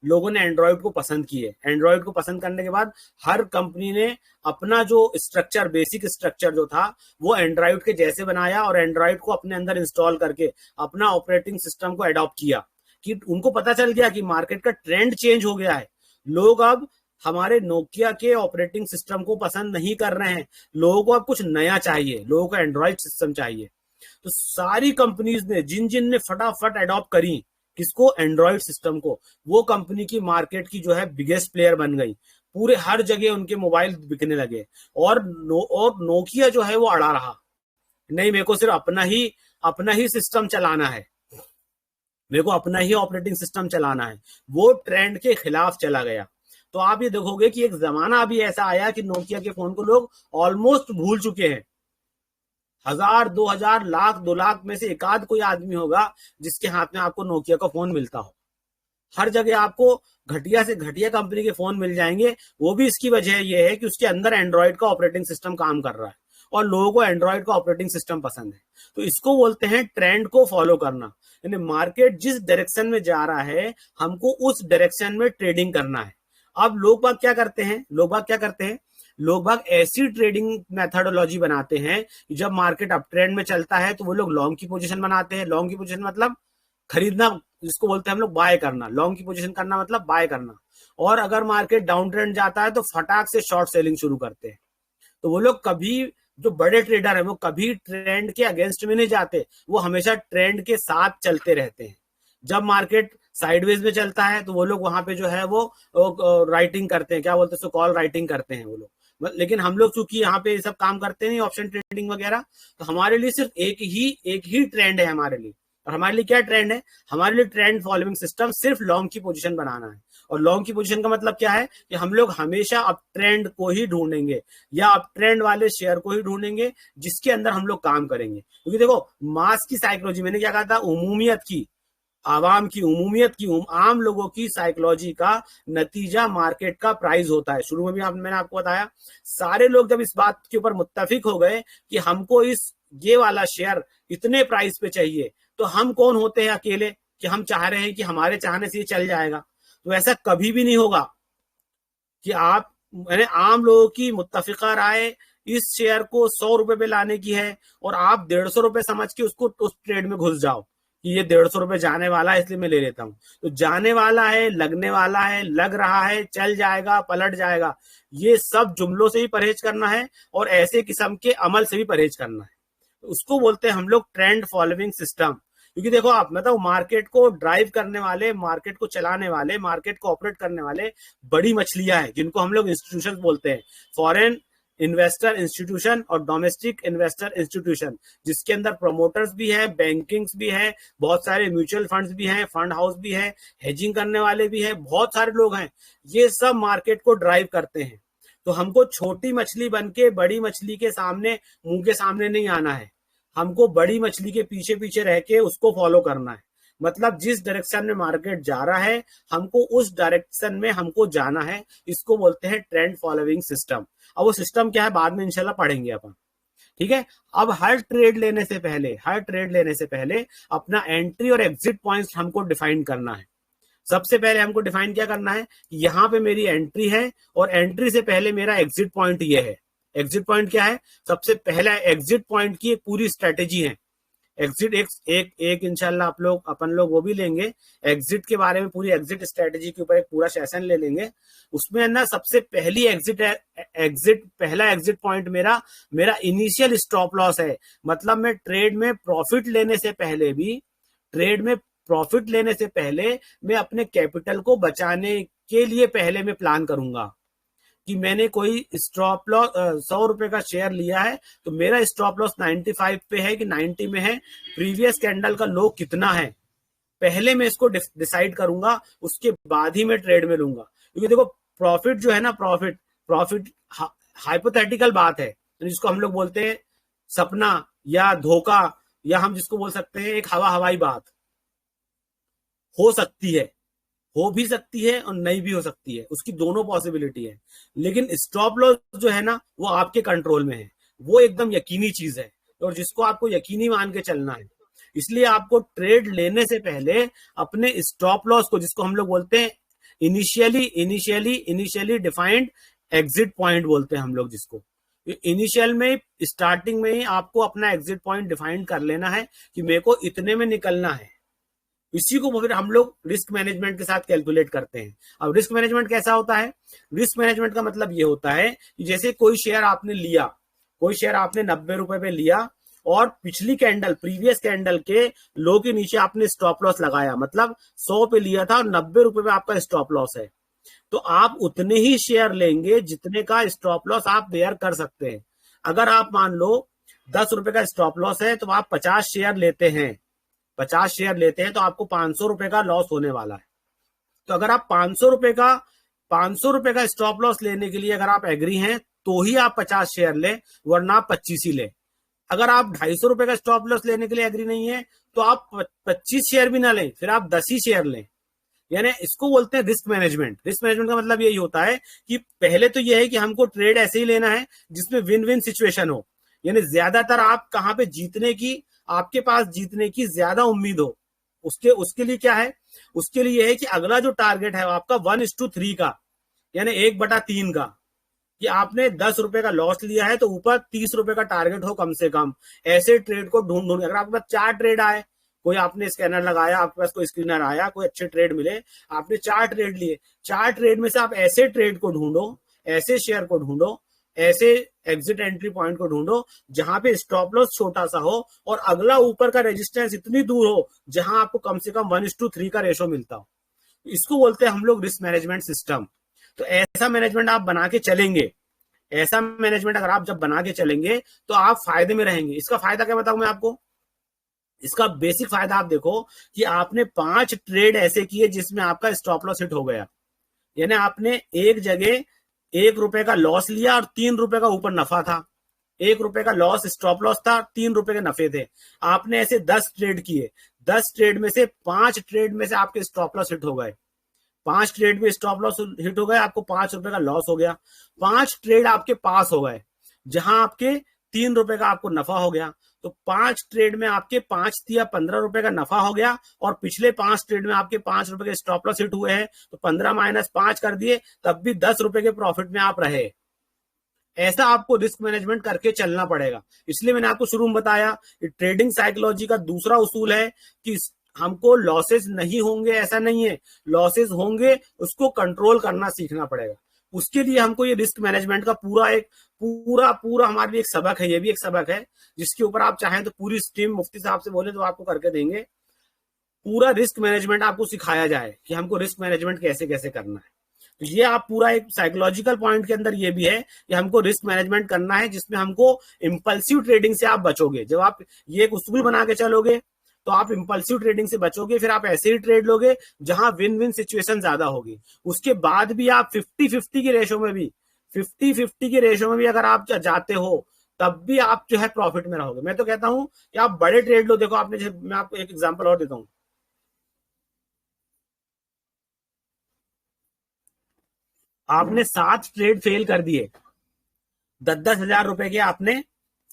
A: लोगों ने एंड्रॉइड को पसंद किए। एंड्रॉइड को पसंद करने के बाद हर कंपनी ने अपना जो स्ट्रक्चर, बेसिक स्ट्रक्चर जो था, वो एंड्रॉइड के जैसे बनाया और एंड्रॉइड को अपने अंदर इंस्टॉल करके अपना ऑपरेटिंग सिस्टम को अडॉप्ट किया। कि उनको पता चल गया कि मार्केट का ट्रेंड चेंज हो गया है। लोग अब हमारे नोकिया के ऑपरेटिंग सिस्टम को पसंद नहीं कर रहे हैं, लोगों को अब कुछ नया चाहिए, लोगों को एंड्रॉइड सिस्टम चाहिए। तो सारी कंपनीज ने, जिन जिन ने फटाफट अडॉप्ट करी किसको, एंड्रॉइड सिस्टम को, वो कंपनी की मार्केट की जो है बिगेस्ट प्लेयर बन गई। पूरे हर जगह उनके मोबाइल बिकने लगे। और नोकिया जो है वो अड़ा रहा, नहीं मेरे को सिर्फ अपना ही सिस्टम चलाना है, मेरे को अपना ही ऑपरेटिंग सिस्टम चलाना है। वो ट्रेंड के खिलाफ चला गया। तो आप ये देखोगे कि एक जमाना अभी ऐसा आया कि नोकिया के फोन को लोग ऑलमोस्ट भूल चुके हैं। 1000, 2000, लाख, 2 लाख में से एक आध कोई आदमी होगा जिसके हाथ में आपको नोकिया का फोन मिलता हो। हर जगह आपको घटिया से घटिया कंपनी के फोन मिल जाएंगे। वो भी इसकी वजह यह है कि उसके अंदर एंड्रॉइड का ऑपरेटिंग सिस्टम काम कर रहा है और लोगों को एंड्रॉइड का ऑपरेटिंग सिस्टम पसंद है। तो इसको बोलते हैं ट्रेंड को फॉलो करना। यानी मार्केट जिस डायरेक्शन में जा रहा है, हमको उस डायरेक्शन में ट्रेडिंग करना है। अब लोग बाग क्या करते हैं, लोग बाग ऐसी ट्रेडिंग मेथोडोलॉजी बनाते हैं कि जब मार्केट अप ट्रेंड में चलता है तो वो लोग लॉन्ग की पोजीशन बनाते हैं। लॉन्ग की पोजीशन मतलब खरीदना, जिसको बोलते हैं हम लोग बाय करना। लॉन्ग की पोजीशन करना मतलब बाय करना। और अगर मार्केट डाउन ट्रेंड जाता है तो फटाक से शॉर्ट सेलिंग शुरू करते हैं। तो वो लोग कभी, जो बड़े ट्रेडर है, वो कभी ट्रेंड के अगेंस्ट में नहीं जाते, वो हमेशा ट्रेंड के साथ चलते रहते हैं। जब मार्केट साइडवेज में चलता है तो वो लोग वहां पे जो है वो राइटिंग करते हैं, क्या बोलते हैं, कॉल राइटिंग करते हैं वो लोग। लेकिन हम लोग चूंकि यहाँ पे ये सब काम करते नहीं, ऑप्शन ट्रेडिंग वगैरह, तो हमारे लिए सिर्फ एक ही ट्रेंड है हमारे लिए। और हमारे लिए क्या ट्रेंड है, हमारे लिए ट्रेंड फॉलोइंग सिस्टम सिर्फ लॉन्ग की पोजीशन बनाना है। और लॉन्ग की पोजीशन का मतलब क्या है कि हम लोग हमेशा अप ट्रेंड को ही ढूंढेंगे या अप ट्रेंड वाले शेयर को ही ढूंढेंगे जिसके अंदर हम लोग काम करेंगे। क्योंकि देखो, मास की साइकोलॉजी, मैंने क्या कहा था, उमूमियत की, आवाम की, उमूमियत की, आम लोगों की साइकोलॉजी का नतीजा मार्केट का प्राइस होता है। शुरू में भी मैंने आपको बताया, सारे लोग जब इस बात के ऊपर मुत्तफिक हो गए कि हमको ये वाला शेयर इतने प्राइस पे चाहिए, तो हम कौन होते हैं अकेले कि हम चाह रहे हैं कि हमारे चाहने से ये चल जाएगा। तो ऐसा कभी भी नहीं होगा कि आप, मैंने आम लोगों की मुत्तफिका राय इस शेयर को 100 रुपए पे लाने की है और आप 150 रुपए समझ के उसको उस ट्रेड में घुस जाओ कि ये 150 रुपए जाने वाला है इसलिए मैं ले लेता हूं। तो जाने वाला है, लगने वाला है, लग रहा है, चल जाएगा, पलट जाएगा, ये सब जुमलों से भी परहेज करना है और ऐसे किस्म के अमल से भी परहेज करना है। उसको बोलते हैं हम लोग ट्रेंड फॉलोइंग सिस्टम। क्योंकि देखो आप मतलब मार्केट को ड्राइव करने वाले, मार्केट को चलाने वाले, मार्केट को ऑपरेट करने वाले बड़ी मछलियां हैं, जिनको हम लोग इंस्टीट्यूशन बोलते हैं, फॉरेन इन्वेस्टर इंस्टीट्यूशन और डोमेस्टिक इन्वेस्टर इंस्टीट्यूशन, जिसके अंदर प्रमोटर्स भी है, बैंकिंग्स भी है, बहुत सारे म्यूचुअल फंड्स भी हैं, फंड हाउस भी है, हेजिंग करने वाले भी हैं, बहुत सारे लोग हैं। ये सब मार्केट को ड्राइव करते हैं। तो हमको छोटी मछली बन के बड़ी मछली के सामने, मुंह के सामने नहीं आना है, हमको बड़ी मछली के पीछे पीछे रह के उसको फॉलो करना है। मतलब जिस डायरेक्शन में मार्केट जा रहा है, हमको उस डायरेक्शन में हमको जाना है। इसको बोलते हैं ट्रेंड फॉलोइंग सिस्टम। अब वो सिस्टम क्या है बाद में इंशाल्लाह पढ़ेंगे अपन, ठीक है। अब हर ट्रेड लेने से पहले अपना एंट्री और एग्जिट पॉइंट्स हमको डिफाइन करना है। सबसे पहले हमको डिफाइन क्या करना है, यहाँ पे मेरी एंट्री है और एंट्री से पहले मेरा एग्जिट पॉइंट ये है। एग्जिट पॉइंट क्या है, सबसे पहला एग्जिट पॉइंट की एक पूरी स्ट्रेटेजी है। एग्जिट एक इंशाल्लाह अपन लोग वो भी लेंगे, एग्जिट के बारे में, पूरी एग्जिट स्ट्रेटेजी के ऊपर एक पूरा सेशन ले लेंगे। उसमें ना सबसे पहली पहला एग्जिट पॉइंट मेरा इनिशियल स्टॉप लॉस है। मतलब मैं ट्रेड में प्रॉफिट लेने से पहले मैं अपने कैपिटल को बचाने के लिए पहले मैं प्लान करूंगा कि मैंने कोई स्टॉप लॉस 100 रुपए का शेयर लिया है, तो मेरा स्टॉप लॉस 95 पे है कि 90 में है, प्रीवियस कैंडल का लो कितना है, पहले मैं इसको डिसाइड करूंगा, उसके बाद ही मैं ट्रेड में लूंगा। क्योंकि देखो प्रॉफिट जो है ना, प्रॉफिट हाइपोथेटिकल बात है, जिसको हम लोग बोलते हैं सपना या धोखा, या हम जिसको बोल सकते हैं एक हवाई बात। हो सकती है, हो भी सकती है और नहीं भी हो सकती है, उसकी दोनों पॉसिबिलिटी है। लेकिन स्टॉप लॉस जो है ना, वो आपके कंट्रोल में है, वो एकदम यकीनी चीज है और जिसको आपको यकीनी मान के चलना है। इसलिए आपको ट्रेड लेने से पहले अपने स्टॉप लॉस को, जिसको हम लोग बोलते हैं इनिशियली डिफाइंड एग्जिट पॉइंट बोलते हैं हम लोग, जिसको इनिशियल में, स्टार्टिंग में ही आपको अपना एग्जिट पॉइंट डिफाइन कर लेना है कि मेरे को इतने में निकलना है। इसी को फिर हम लोग रिस्क मैनेजमेंट के साथ कैलकुलेट करते हैं। अब रिस्क मैनेजमेंट कैसा होता है, रिस्क मैनेजमेंट का मतलब ये होता है कि जैसे कोई शेयर आपने 90 रुपए पे लिया और पिछली कैंडल, प्रीवियस कैंडल के लो के नीचे आपने स्टॉप लॉस लगाया, मतलब 100 पे लिया था और 90 रुपए पे आपका स्टॉप लॉस है, तो आप उतने ही शेयर लेंगे जितने का स्टॉप लॉस आप बेयर कर सकते हैं। अगर आप मान लो 10 रुपए का स्टॉप लॉस है, तो आप 50 शेयर लेते हैं, तो आपको 500 रुपए का लॉस होने वाला है। तो अगर आप 500 रुपए का स्टॉप लॉस लेने के लिए अगर आप एग्री हैं, तो ही आप 50 शेयर लें, वरना आप 25 ही लें। अगर आप 250 रुपए का स्टॉप लॉस लेने के लिए एग्री नहीं है, तो आप 25 शेयर भी ना लें, फिर आप 10 ही शेयर लें। यानी इसको बोलते हैं रिस्क मैनेजमेंट। रिस्क मैनेजमेंट का मतलब यही होता है कि पहले तो यह है कि हमको ट्रेड ऐसे ही लेना है जिसमें विन विन सिचुएशन हो, यानी ज्यादातर आप कहां पे जीतने की, आपके पास जीतने की ज्यादा उम्मीद हो। उसके लिए क्या है, उसके लिए है कि अगला जो टारगेट है आपका 1:3 का, यानी 1/3 का, कि आपने 10 रुपए का लॉस लिया है तो ऊपर 30 रुपए का टारगेट हो कम से कम। ऐसे ट्रेड को ढूंढ, अगर आपके पास 4 ट्रेड आए, कोई आपने स्कैनर लगाया, आपके पास कोई स्क्रीनर आया, कोई अच्छे ट्रेड मिले, आपने 4 ट्रेड लिए, 4 ट्रेड में से आप ऐसे ट्रेड को ढूंढो, ऐसे शेयर को ढूंढो, ऐसे एग्जिट एंट्री पॉइंट को ढूंढो जहां पे स्टॉप लॉस छोटा सा हो और अगला ऊपर का रेजिस्टेंस इतनी दूर हो जहां आपको कम से कम 1:3 का रेशो मिलता हो। इसको बोलते हैं हम लोग रिस्क मैनेजमेंट सिस्टम। तो ऐसा मैनेजमेंट आप बना के चलेंगे, ऐसा मैनेजमेंट अगर आप जब बना के चलेंगे तो आप फायदे में रहेंगे। इसका फायदा क्या बताऊं मैं आपको, इसका बेसिक फायदा आप देखो कि आपने 5 ट्रेड ऐसे किए जिसमें आपका स्टॉप लॉस हिट हो गया, यानी आपने एक जगह 1 रुपए का लॉस लिया और 3 रुपए का ऊपर नफा था। 1 रुपए का लॉस स्टॉप लॉस था, 3 रुपए के नफे थे। आपने ऐसे 10 ट्रेड किए, 10 ट्रेड में से 5 ट्रेड में से आपके स्टॉप लॉस हिट हो गए, 5 ट्रेड में स्टॉप लॉस हिट हो गए, आपको 5 रुपए का लॉस हो गया। 5 ट्रेड आपके पास हो गए जहां आपके 3 रुपए का आपको नफा हो गया। तो 5 ट्रेड में आपके 5 या 15 रुपए का नफा हो गया और पिछले 5 ट्रेड में आपके 5 रुपए के स्टॉप लॉस हिट हुए हैं, तो 15 - 5 कर दिए, तब भी 10 रुपए के प्रॉफिट में आप रहे। ऐसा आपको रिस्क मैनेजमेंट करके चलना पड़ेगा। इसलिए मैंने आपको शुरू में बताया कि ट्रेडिंग साइकोलॉजी का दूसरा उसूल है कि हमको लॉसेस नहीं होंगे, ऐसा नहीं है, लॉसेस होंगे, उसको कंट्रोल करना सीखना पड़ेगा। उसके लिए हमको ये रिस्क मैनेजमेंट का पूरा हमारे लिए एक सबक है, ये भी एक सबक है जिसके ऊपर आप चाहें तो पूरी स्ट्रीम मुफ्ती साहब से बोले तो आपको करके देंगे। पूरा रिस्क मैनेजमेंट आपको सिखाया जाए कि हमको रिस्क मैनेजमेंट कैसे कैसे करना है। तो ये आप पूरा एक साइकोलॉजिकल पॉइंट के अंदर ये भी है कि हमको रिस्क मैनेजमेंट करना है, जिसमें हमको इम्पल्सिव ट्रेडिंग से आप बचोगे। जब आप ये एक उसूल बना के चलोगे तो आप इम्पल्सिव ट्रेडिंग से बचोगे, फिर आप ऐसे ही ट्रेड लोगे जहां विन विन सिचुएशन ज्यादा होगी। उसके बाद भी आप 50-50 की रेशो में भी 50-50 की रेशो में भी अगर आप जाते हो तब भी आप जो है प्रॉफिट में रहोगे। मैं तो कहता हूं कि आप बड़े ट्रेड लो। देखो आपने, मैं आपको एक एग्जांपल और देता हूं। आपने 7 ट्रेड फेल कर दिए, 10-10 हजार रुपए के, आपने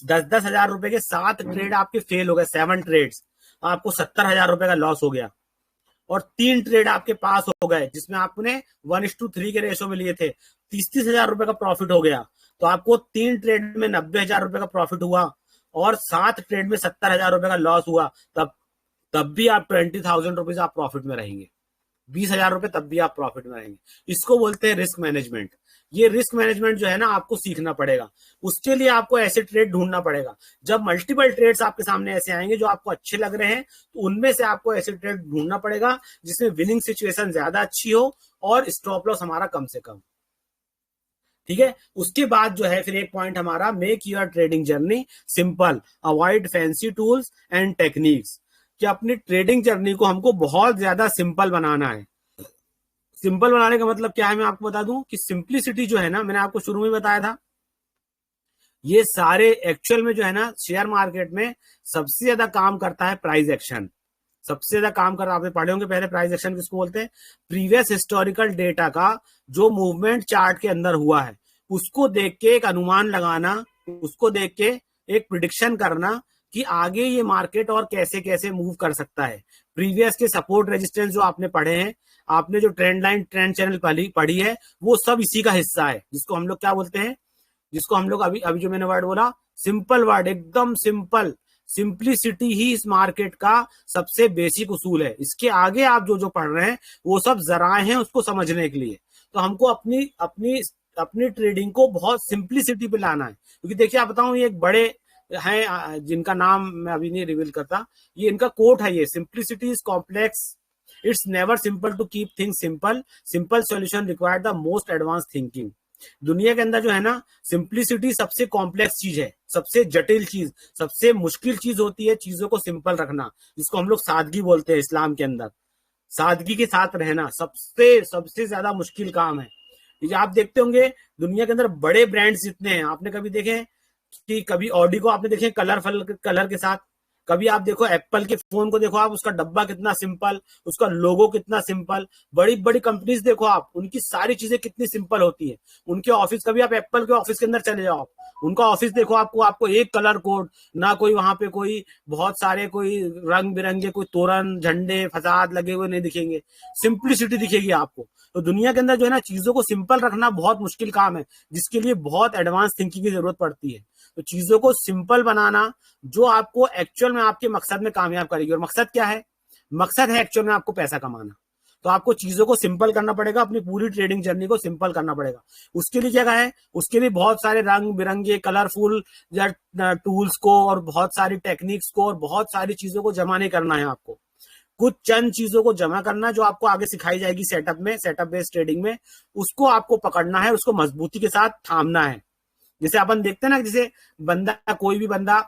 A: 10-10 हजार रुपए के 7 ट्रेड आपके फेल हो गए, 7 ट्रेड्स, आपको 70 हजार रुपए का लॉस हो गया। और 3 ट्रेड आपके पास हो गए जिसमें आपने 1:3 के रेशो में लिए थे, 30-30 हजार रुपए का प्रॉफिट हो गया। तो आपको 3 ट्रेड में 90 हजार रुपए का प्रॉफिट हुआ और 7 ट्रेड में 70 हजार रुपए का लॉस हुआ। तब भी आप 20,000 रुपीज आप प्रॉफिट में रहेंगे, 20 हजार रुपए तब भी आप प्रॉफिट में रहेंगे। इसको बोलते हैं रिस्क मैनेजमेंट। ये रिस्क मैनेजमेंट जो है ना आपको सीखना पड़ेगा। उसके लिए आपको ऐसे ट्रेड ढूंढना पड़ेगा। जब मल्टीपल ट्रेड्स आपके सामने ऐसे आएंगे जो आपको अच्छे लग रहे हैं, तो उनमें से आपको ऐसे ट्रेड ढूंढना पड़ेगा जिसमें विनिंग सिचुएशन ज्यादा अच्छी हो और स्टॉप लॉस हमारा कम से कम। ठीक है, उसके बाद जो है फिर एक पॉइंट हमारा, make your trading journey simple, avoid fancy tools and techniques. कि अपनी ट्रेडिंग जर्नी को हमको बहुत ज्यादा सिंपल बनाना है। सिंपल बनाने का मतलब क्या है, मैं आपको बता दूं कि सिंप्लिसिटी जो है ना, मैंने आपको शुरू में बताया था, ये सारे एक्चुअल में जो है ना शेयर मार्केट में सबसे ज्यादा काम करता है प्राइस एक्शन। सबसे ज्यादा काम कर, आपने पढ़े होंगे पहले प्राइस एक्शन किसको बोलते हैं। प्रीवियस हिस्टोरिकल डेटा का जो मूवमेंट चार्ट के अंदर हुआ है उसको देख के एक अनुमान लगाना, उसको देख के एक प्रिडिक्शन करना कि आगे ये मार्केट और कैसे कैसे मूव कर सकता है। प्रीवियस के सपोर्ट रेजिस्टेंस जो आपने पढ़े हैं, आपने जो ट्रेंड लाइन ट्रेंड चैनल पढ़ी है, वो सब इसी का हिस्सा है, जिसको हम लोग क्या बोलते हैं, जिसको हम लोग अभी अभी जो मैंने वर्ड बोला, सिंपल वर्ड, एकदम सिंपल। सिंप्लिसिटी ही इस मार्केट का सबसे बेसिक उसूल है। इसके आगे आप जो जो पढ़ रहे हैं वो सब जराए हैं उसको समझने के लिए। तो हमको अपनी अपनी अपनी ट्रेडिंग को बहुत सिंप्लिसिटी पे लाना है। क्योंकि देखिए आप बताऊं, ये एक बड़े हैं जिनका नाम मैं अभी नहीं रिवील करता, ये इनका कोट है, ये simplicity is complex, it's never simple to keep things simple, simple solution require the most advance thinking. दुनिया के अंदर जो है ना, सिंप्लिसिटी सबसे कॉम्प्लेक्स चीज है, सबसे जटिल चीज, सबसे मुश्किल चीज होती है चीजों को सिंपल रखना, जिसको हम लोग सादगी बोलते हैं इस्लाम के अंदर। सादगी के साथ रहना सबसे सबसे ज्यादा मुश्किल काम है। ये आप देखते होंगे दुनिया के अंदर बड़े ब्रांड्स जितने हैं, आपने कभी देखे कि कभी ऑडी को आपने देखे कलर के साथ, कभी आप देखो एप्पल के फोन को देखो आप, उसका डब्बा कितना सिंपल, उसका लोगो कितना सिंपल। बड़ी बड़ी कंपनीज देखो आप, उनकी सारी चीजें कितनी सिंपल होती है। उनके ऑफिस, कभी आप एप्पल के ऑफिस के अंदर चले जाओ, उनका ऑफिस देखो, आपको एक कलर कोड ना, कोई वहां पे कोई बहुत सारे कोई रंग बिरंगे कोई तोरण झंडे फसाद लगे हुए नहीं दिखेंगे, सिंप्लिसिटी दिखेगी आपको। तो दुनिया के अंदर जो है ना, चीजों को सिंपल रखना बहुत मुश्किल काम है, जिसके लिए बहुत एडवांस थिंकिंग की जरूरत पड़ती है। तो चीजों को सिंपल बनाना जो आपको एक्चुअल में आपके मकसद में कामयाब करेगी। और मकसद क्या है, मकसद है एक्चुअल में आपको पैसा कमाना। तो आपको चीजों को सिंपल करना पड़ेगा, अपनी पूरी ट्रेडिंग जर्नी को सिंपल करना पड़ेगा। उसके लिए क्या है, उसके लिए बहुत सारे रंग बिरंगे कलरफुल टूल्स को और बहुत सारी टेक्निक्स को और बहुत सारी चीजों को जमा नहीं करना है आपको। कुछ चंद चीजों को जमा करना जो आपको आगे सिखाई जाएगी सेटअप बेस्ड ट्रेडिंग में, उसको आपको पकड़ना है, उसको मजबूती के साथ थामना है। जैसे अपन देखते हैं ना, जैसे बंदा, कोई भी बंदा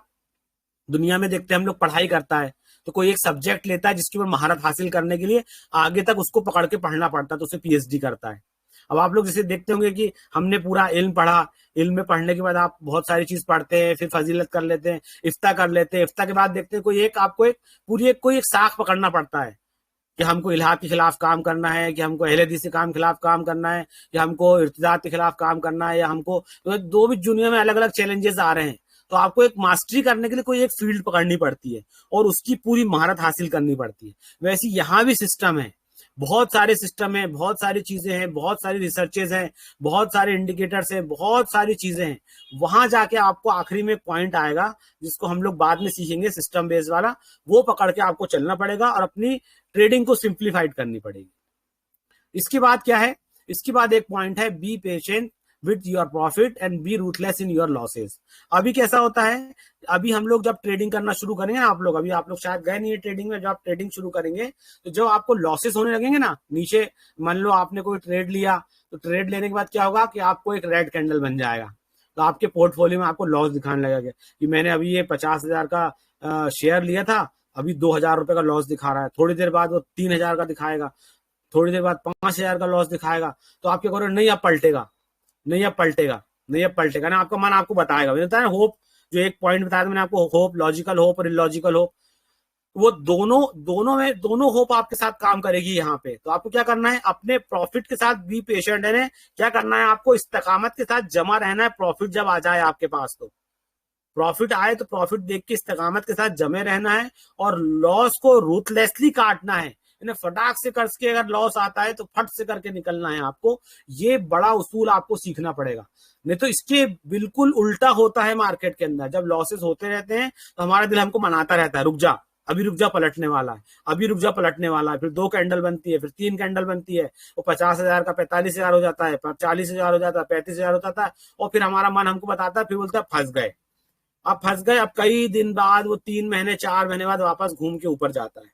A: दुनिया में देखते हैं हम लोग, पढ़ाई करता है तो कोई एक सब्जेक्ट लेता है जिसके ऊपर महारत हासिल करने के लिए आगे तक उसको पकड़ के पढ़ना पड़ता है, तो उसे पीएचडी करता है। अब आप लोग जैसे देखते होंगे कि हमने पूरा इल्म पढ़ा, इल्म में पढ़ने के बाद आप बहुत सारी चीज पढ़ते हैं, फिर फजीलत कर लेते हैं, इफ्ता कर लेते हैं, इफ्ता के बाद देखते हैं कोई एक आपको एक पूरी एक कोई एक साख पकड़ना पड़ता है कि हमको इल्हाद के खिलाफ काम करना है, कि हमको अहले हदीस के खिलाफ काम करना है, कि हमको इर्तिदाद के खिलाफ काम करना है, या हमको तो दो भी दुनिया में अलग अलग चैलेंजेस आ रहे हैं। तो आपको एक मास्टरी करने के लिए कोई एक फील्ड पकड़नी पड़ती है और उसकी पूरी महारत हासिल करनी पड़ती है। वैसे यहाँ भी सिस्टम है, बहुत सारे सिस्टम है, बहुत सारी चीजें हैं, बहुत सारी रिसर्चेज हैं, बहुत सारे इंडिकेटर्स हैं, बहुत सारी चीजें हैं। वहां जाके आपको आखिरी में एक पॉइंट आएगा जिसको हम लोग बाद में सीखेंगे, सिस्टम बेस्ड वाला, वो पकड़ के आपको चलना पड़ेगा और अपनी ट्रेडिंग को सिंप्लीफाइड करनी पड़ेगी। इसके बाद क्या है, इसके बाद एक पॉइंट है be patient with your profit and B ruthless in your losses. अभी कैसा होता है, अभी हम लोग जब ट्रेडिंग करना शुरू करेंगे, आप लोग शायद गए नहीं है ट्रेडिंग में, जब आप ट्रेडिंग शुरू करेंगे तो जब आपको लॉसेस होने लगेंगे ना नीचे, मान लो आपने कोई ट्रेड लिया, तो ट्रेड लेने के बाद क्या होगा कि आपको एक रेड कैंडल बन जाएगा, तो आपके पोर्टफोलियो में आपको लॉस दिखाने लगेगा कि मैंने अभी ये 50,000 का शेयर लिया था, अभी 2,000 रुपए का लॉस दिखा रहा है, थोड़ी देर बाद वो 3,000 का दिखाएगा, थोड़ी देर बाद 5,000 का लॉस दिखाएगा, तो आप क्या करोगे, नहीं अब पलटेगा, नहीं अब पलटेगा, नहीं अब पलटेगा ना, आपका मन आपको बताएगा, मैंने होप, जो एक पॉइंट बताया था मैंने आपको, होप, लॉजिकल होप और इलॉजिकल होप, वो दोनों होप आपके साथ काम करेगी यहाँ पे। तो आपको क्या करना है, अपने प्रॉफिट के साथ बी पेशेंट है, क्या करना है आपको, इस्तकामत के साथ जमा रहना है, प्रॉफिट जब आ जाए आपके पास, तो प्रॉफिट आए तो प्रॉफिट देख के इस्तकामत के साथ जमे रहना है, और लॉस को रूथलेसली काटना है, इन्हें फटाक से करके अगर लॉस आता है तो फट से करके निकलना है आपको। ये बड़ा उसूल आपको सीखना पड़ेगा, नहीं तो इसके बिल्कुल उल्टा होता है मार्केट के अंदर। जब लॉसेस होते रहते हैं तो हमारा दिल हमको मनाता रहता है, रुक जा, अभी रुक जा, पलटने वाला है, अभी रुक जा, पलटने वाला है, फिर 2 कैंडल बनती है, फिर 3 कैंडल बनती है, वो 50,000 का 45,000 हो जाता है, 40,000 हो जाता है, 35,000 हो जाता है, और फिर हमारा मन हमको बताता है, फिर बोलता है फंस गए, अब फंस गए। अब कई दिन बाद वो 3 महीने 4 महीने बाद वापस घूम के ऊपर जाता है।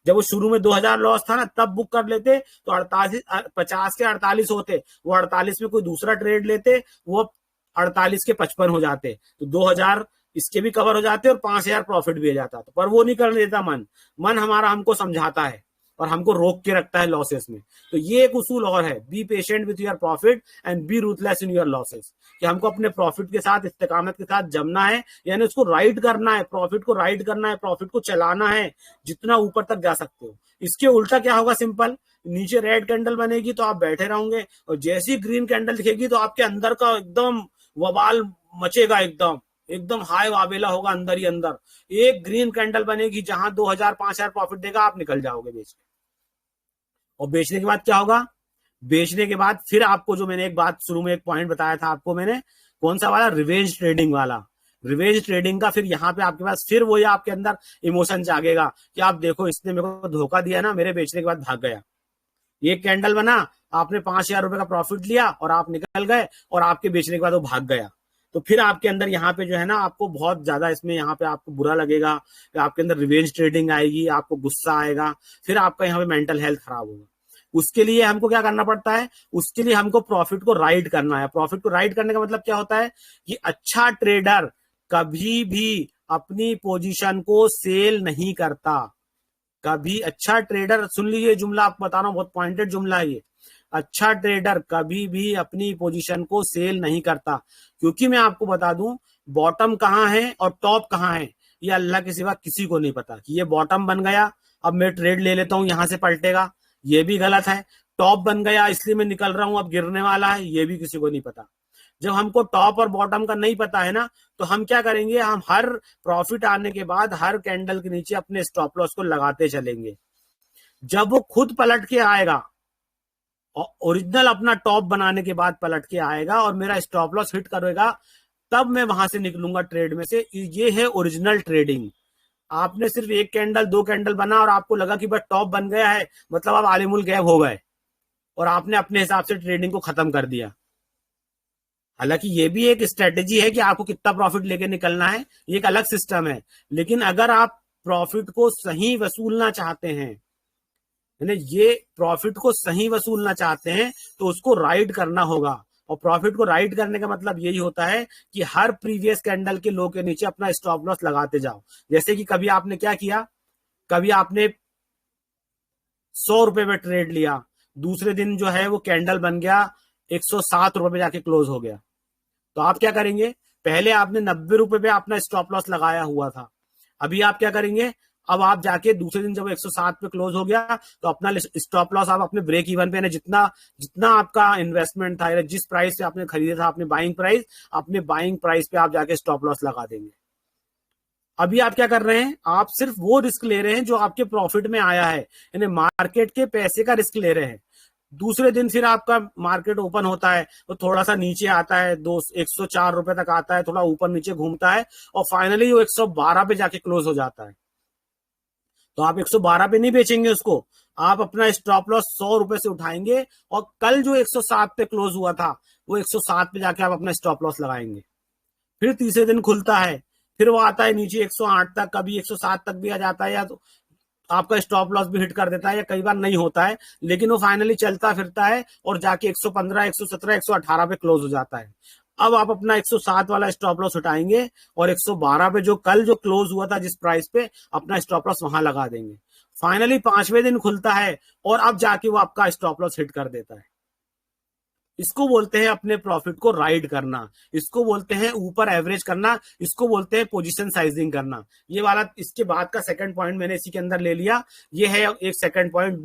A: जब वो शुरू में 2,000 लॉस था ना, तब बुक कर लेते तो 48 50 के 48 होते, वो 48 में कोई दूसरा ट्रेड लेते, वो 48 के 55 हो जाते, तो 2,000 इसके भी कवर हो जाते और 5,000 प्रॉफिट भी हो जाता। तो पर वो नहीं करने देता मन हमारा हमको समझाता है और हमको रोक के रखता है लॉसेस में। तो ये एक उसूल और है, be patient with your profit and B ruthless in your losses, कि हमको अपने प्रॉफिट के साथ, इस्तेकामत के साथ जमना है, यानी उसको राइड करना है, प्रॉफिट को राइड करना है, प्रॉफिट को चलाना है जितना ऊपर तक जा सकते हो। इसके उल्टा क्या होगा, सिंपल, नीचे रेड कैंडल बनेगी तो आप बैठे रहोगे, और जैसी ग्रीन कैंडल दिखेगी तो आपके अंदर का एकदम वबाल मचेगा, एकदम एकदम हाई वावेला होगा अंदर ही अंदर। एक ग्रीन कैंडल बनेगी जहां 2,000 5,000 प्रॉफिट देगा, आप निकल जाओगे बेच के। और बेचने के बाद क्या होगा, बेचने के बाद फिर आपको, जो मैंने एक बात शुरू में एक पॉइंट बताया था आपको मैंने, कौन सा वाला, रिवेंज ट्रेडिंग वाला, रिवेंज ट्रेडिंग का फिर यहाँ पे आपके पास फिर वो आपके अंदर इमोशन जागेगा कि आप देखो, इसने मेरे को धोखा दिया ना, मेरे बेचने के बाद भाग गया, एक कैंडल बना, आपने 5,000 रुपए का प्रॉफिट लिया और आप निकल गए, और आपके बेचने के बाद वो भाग गया। तो फिर आपके अंदर यहाँ पे जो है ना, आपको बहुत ज्यादा इसमें यहाँ पे आपको बुरा लगेगा, आपके अंदर रिवेंज ट्रेडिंग आएगी, आपको गुस्सा आएगा, फिर आपका यहाँ पे मेंटल हेल्थ खराब होगा। उसके लिए हमको क्या करना पड़ता है, उसके लिए हमको प्रॉफिट को राइड करना है। प्रॉफिट को राइड करने का मतलब क्या होता है कि अच्छा ट्रेडर कभी भी अपनी पोजीशन को सेल नहीं करता, कभी, अच्छा ट्रेडर, सुन लीजिए जुमला आपको बता रहा हूं, बहुत पॉइंटेड जुमला है ये, अच्छा ट्रेडर कभी भी अपनी पोजीशन को सेल नहीं करता, क्योंकि मैं आपको बता दूं, बॉटम कहां है और टॉप कहां है ये अल्लाह के सिवा किसी को नहीं पता। कि ये बॉटम बन गया, अब मैं ट्रेड ले लेता हूं, यहां से पलटेगा, ये भी गलत है। टॉप बन गया इसलिए मैं निकल रहा हूं, अब गिरने वाला है, ये भी किसी को नहीं पता। जब हमको टॉप और बॉटम का नहीं पता है ना, तो हम क्या करेंगे, हम हर प्रॉफिट आने के बाद हर कैंडल के नीचे अपने स्टॉप लॉस को लगाते चलेंगे। जब वो खुद पलट के आएगा, और ओरिजिनल अपना टॉप बनाने के बाद पलट के आएगा और मेरा स्टॉप लॉस हिट करेगा, तब मैं वहां से निकलूंगा ट्रेड में से। ये है ओरिजिनल ट्रेडिंग। आपने सिर्फ एक कैंडल 2 कैंडल बना और आपको लगा कि बस टॉप बन गया है, मतलब आप आलिमुल गैब हो गए और आपने अपने हिसाब से ट्रेडिंग को खत्म कर दिया। हालांकि ये भी एक स्ट्रेटेजी है कि आपको कितना प्रॉफिट लेके निकलना है, ये एक अलग सिस्टम है। लेकिन अगर आप प्रॉफिट को सही वसूलना चाहते हैं, यानी ये प्रॉफिट को सही वसूलना चाहते हैं, तो उसको राइड करना होगा। और प्रॉफिट को राइड करने का मतलब यही होता है कि हर प्रीवियस कैंडल के लो के नीचे अपना स्टॉप लॉस लगाते जाओ। जैसे कि कभी आपने क्या किया, कभी आपने 100 रुपए में ट्रेड लिया, दूसरे दिन जो है वो कैंडल बन गया 107 रुपए पे जाके क्लोज हो गया, तो आप क्या करेंगे, पहले आपने 90 रुपए पे अपना स्टॉप लॉस लगाया हुआ था, अभी आप क्या करेंगे, अब आप जाके दूसरे दिन जब 107 पे क्लोज हो गया, तो अपना स्टॉप लॉस आप अपने ब्रेक इवन पे, जितना जितना आपका इन्वेस्टमेंट था, जिस प्राइस से आपने खरीदा था, अपने बाइंग प्राइस पे आप जाके स्टॉप लॉस लगा देंगे। अभी आप क्या कर रहे हैं, आप सिर्फ वो रिस्क ले रहे हैं जो आपके प्रॉफिट में आया है, यानी मार्केट के पैसे का रिस्क ले रहे हैं। दूसरे दिन फिर आपका मार्केट ओपन होता है तो थोड़ा सा नीचे आता है, 104 रुपए तक आता है, थोड़ा ऊपर नीचे घूमता है और फाइनली वो 112 पे जाके क्लोज हो जाता है। तो आप 112 पे नहीं बेचेंगे उसको, आप अपना स्टॉप लॉस 100 रुपए से उठाएंगे और कल जो 107 पे क्लोज हुआ था वो 107 पे जाके आप अपना स्टॉप लॉस लगाएंगे। फिर तीसरे दिन खुलता है, फिर वो आता है नीचे 108 तक, कभी 107 तक भी आ जाता है, या तो आपका स्टॉप लॉस भी हिट कर देता है, या कई बार नहीं होता है, लेकिन वो फाइनली चलता फिरता है और जाके 115, 117, 118 पे क्लोज हो जाता है। अब आप अपना 107 वाला स्टॉप लॉस उठाएंगे और 112 पे जो कल जो क्लोज हुआ था जिस प्राइस पे, अपना स्टॉप लॉस वहां लगा देंगे। फाइनली पांचवें दिन खुलता है और अब जाके वो आपका स्टॉप लॉस हिट कर देता है। इसको बोलते हैं अपने प्रॉफिट को राइड करना, इसको बोलते हैं ऊपर एवरेज करना, इसको बोलते हैं पोजीशन साइजिंग करना। ये वाला इसके बाद का सेकंड पॉइंट मैंने इसी के अंदर ले लिया। ये है एक second point,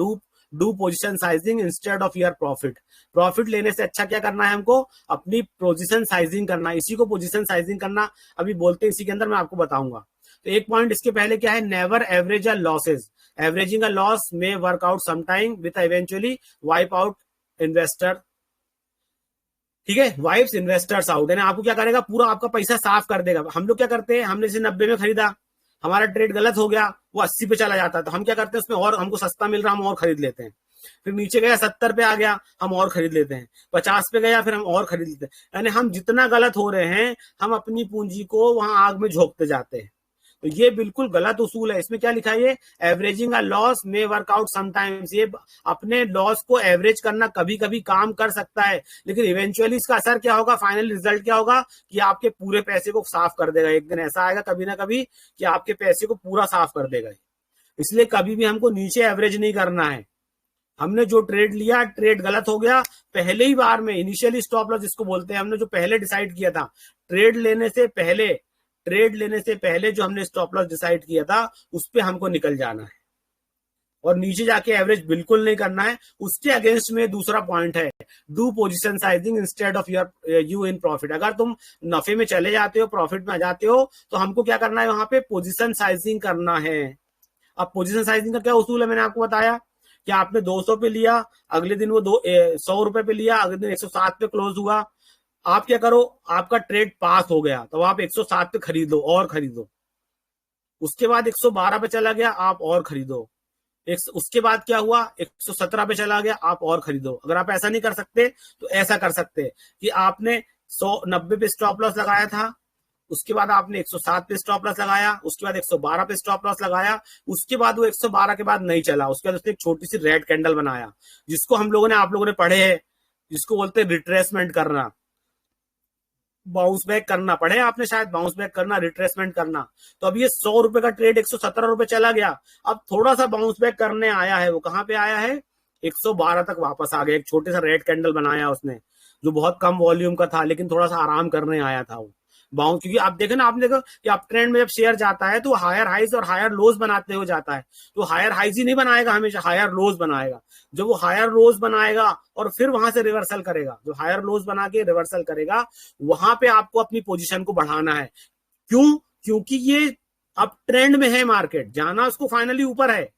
A: do position sizing instead of your profit. Profit लेने से अच्छा क्या करना है हमको, अपनी पोजीशन साइजिंग करना, इसी को पोजीशन साइजिंग करना अभी बोलते हैं, इसी के अंदर मैं आपको बताऊंगा। तो एक पॉइंट इसके पहले क्या है, never average a losses, averaging a loss may work out sometime with eventually wipe out investor. ठीक है, वाइप्स इन्वेस्टर्स आउट, यानी आपको क्या करेगा, पूरा आपका पैसा साफ कर देगा। हम लोग क्या करते हैं, हमने जैसे 90 में खरीदा, हमारा ट्रेड गलत हो गया, वो 80 पे चला जाता है, तो हम क्या करते हैं उसमें, और हमको सस्ता मिल रहा हम और खरीद लेते हैं। फिर नीचे गया 70 पे आ गया, हम और खरीद लेते हैं। 50 पे गया, फिर हम और खरीद लेते हैं। यानी हम जितना गलत हो रहे हैं, हम अपनी पूंजी को वहां आग में झोंकते जाते हैं। तो ये बिल्कुल गलत उसूल है। इसमें क्या लिखा है, averaging a loss may workout sometimes, ये अपने लॉस को एवरेज करना कभी कभी काम कर सकता है, लेकिन इवेंचुअली इसका असर क्या होगा, फाइनल रिजल्ट क्या होगा कि आपके पूरे पैसे को साफ कर देगा। एक दिन ऐसा आएगा कभी ना कभी कि आपके पैसे को पूरा साफ कर देगा। इसलिए कभी भी हमको नीचे एवरेज नहीं करना है। हमने जो ट्रेड लिया, ट्रेड गलत हो गया, पहले ही बार में इनिशियली स्टॉप लॉस जिसको बोलते हैं, हमने जो पहले डिसाइड किया था, ट्रेड लेने से पहले, ट्रेड लेने से पहले जो हमने स्टॉप लॉस डिसाइड किया था, उस पर हमको निकल जाना है और नीचे जाके एवरेज बिल्कुल नहीं करना है। उसके अगेंस्ट में दूसरा पॉइंट है, do position sizing instead of your you in profit. अगर तुम नफे में चले जाते हो, प्रॉफिट में आ जाते हो, तो हमको क्या करना है, वहां पे पोजीशन साइजिंग करना है। अब पोजीशन साइजिंग का क्या उसूल है, मैंने आपको बताया कि आपने 200 पे लिया, अगले दिन वो 100 रुपए पे लिया, अगले दिन 107 पे क्लोज हुआ। आप क्या करो, आपका ट्रेड पास हो गया तो आप 107 पे खरीद लो और खरीदो। उसके बाद 112 पे चला गया, आप और खरीदो। उसके बाद क्या हुआ, 117 पे चला गया, आप और खरीदो। अगर आप ऐसा नहीं कर सकते तो ऐसा कर सकते कि आपने 190 पे स्टॉप लॉस लगाया था, उसके बाद आपने 107 पे स्टॉप लॉस लगाया, उसके बाद 112 पे स्टॉप लॉस लगाया, उसके बाद वो 112 के बाद नहीं चला, उसके बाद उसने एक छोटी सी रेड कैंडल बनाया, जिसको हम लोगों ने, आप लोगों ने पढ़े हैं, जिसको बोलते हैं रिट्रेसमेंट करना, बाउंस बैक करना, पढ़े आपने शायद, बाउंस बैक करना, रिट्रेसमेंट करना। तो अब ये 100 रुपए का ट्रेड 117 रुपए चला गया, अब थोड़ा सा बाउंस बैक करने आया है, वो कहां पे आया है, 112 तक वापस आ गया। एक छोटे सा रेड कैंडल बनाया उसने, जो बहुत कम वॉल्यूम का था, लेकिन थोड़ा सा आराम करने आया था वो बाउंस। क्योंकि आप देखे ना, आपने देखो कि अप ट्रेंड में जब शेयर जाता है तो हायर हाइज और हायर लोज बनाते हुए जाता है, तो हायर हाइज ही नहीं बनाएगा, हमेशा हायर लोज बनाएगा। जब वो हायर लोज बनाएगा और फिर वहां से रिवर्सल करेगा, जो हायर लोज बना के रिवर्सल करेगा, वहां पे आपको अपनी पोजीशन को बढ़ाना है। क्यों, क्योंकि ये अब ट्रेंड में है मार्केट, जाना उसको फाइनली ऊपर है,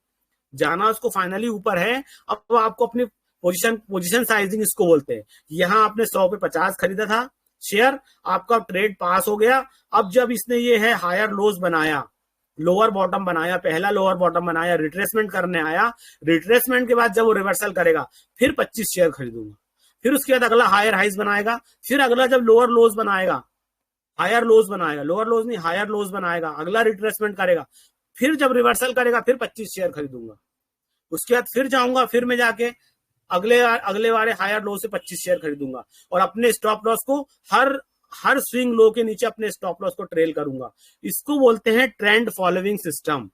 A: जाना उसको फाइनली ऊपर है। अब आपको अपनी पोजीशन साइजिंग इसको बोलते हैं। यहां आपने 100 पे 50 खरीदा था शेयर, आपका ट्रेड पास हो गया। अब जब इसने ये है हायर लोज बनाया, लोअर बॉटम बनाया, पहला लोअर बॉटम बनाया, रिट्रेसमेंट करने आया, रिट्रेसमेंट के बाद जब वो रिवर्सल करेगा, फिर 25 शेयर खरीदूंगा। फिर उसके बाद अगला हायर हाइज बनाएगा, फिर अगला जब लोअर लोज बनाएगा, हायर लोज बनाएगा, लोअर लोज नहीं हायर लोज बनाएगा, अगला रिट्रेसमेंट करेगा, फिर जब रिवर्सल करेगा, फिर 25 शेयर खरीदूंगा। उसके बाद फिर जाऊंगा, फिर मैं जाके अगले अगले वाले हायर लो से 25 शेयर खरीदूंगा और अपने स्टॉप लॉस को हर हर स्विंग लो के नीचे अपने स्टॉप लॉस को ट्रेल करूंगा। इसको बोलते हैं ट्रेंड फॉलोइंग सिस्टम।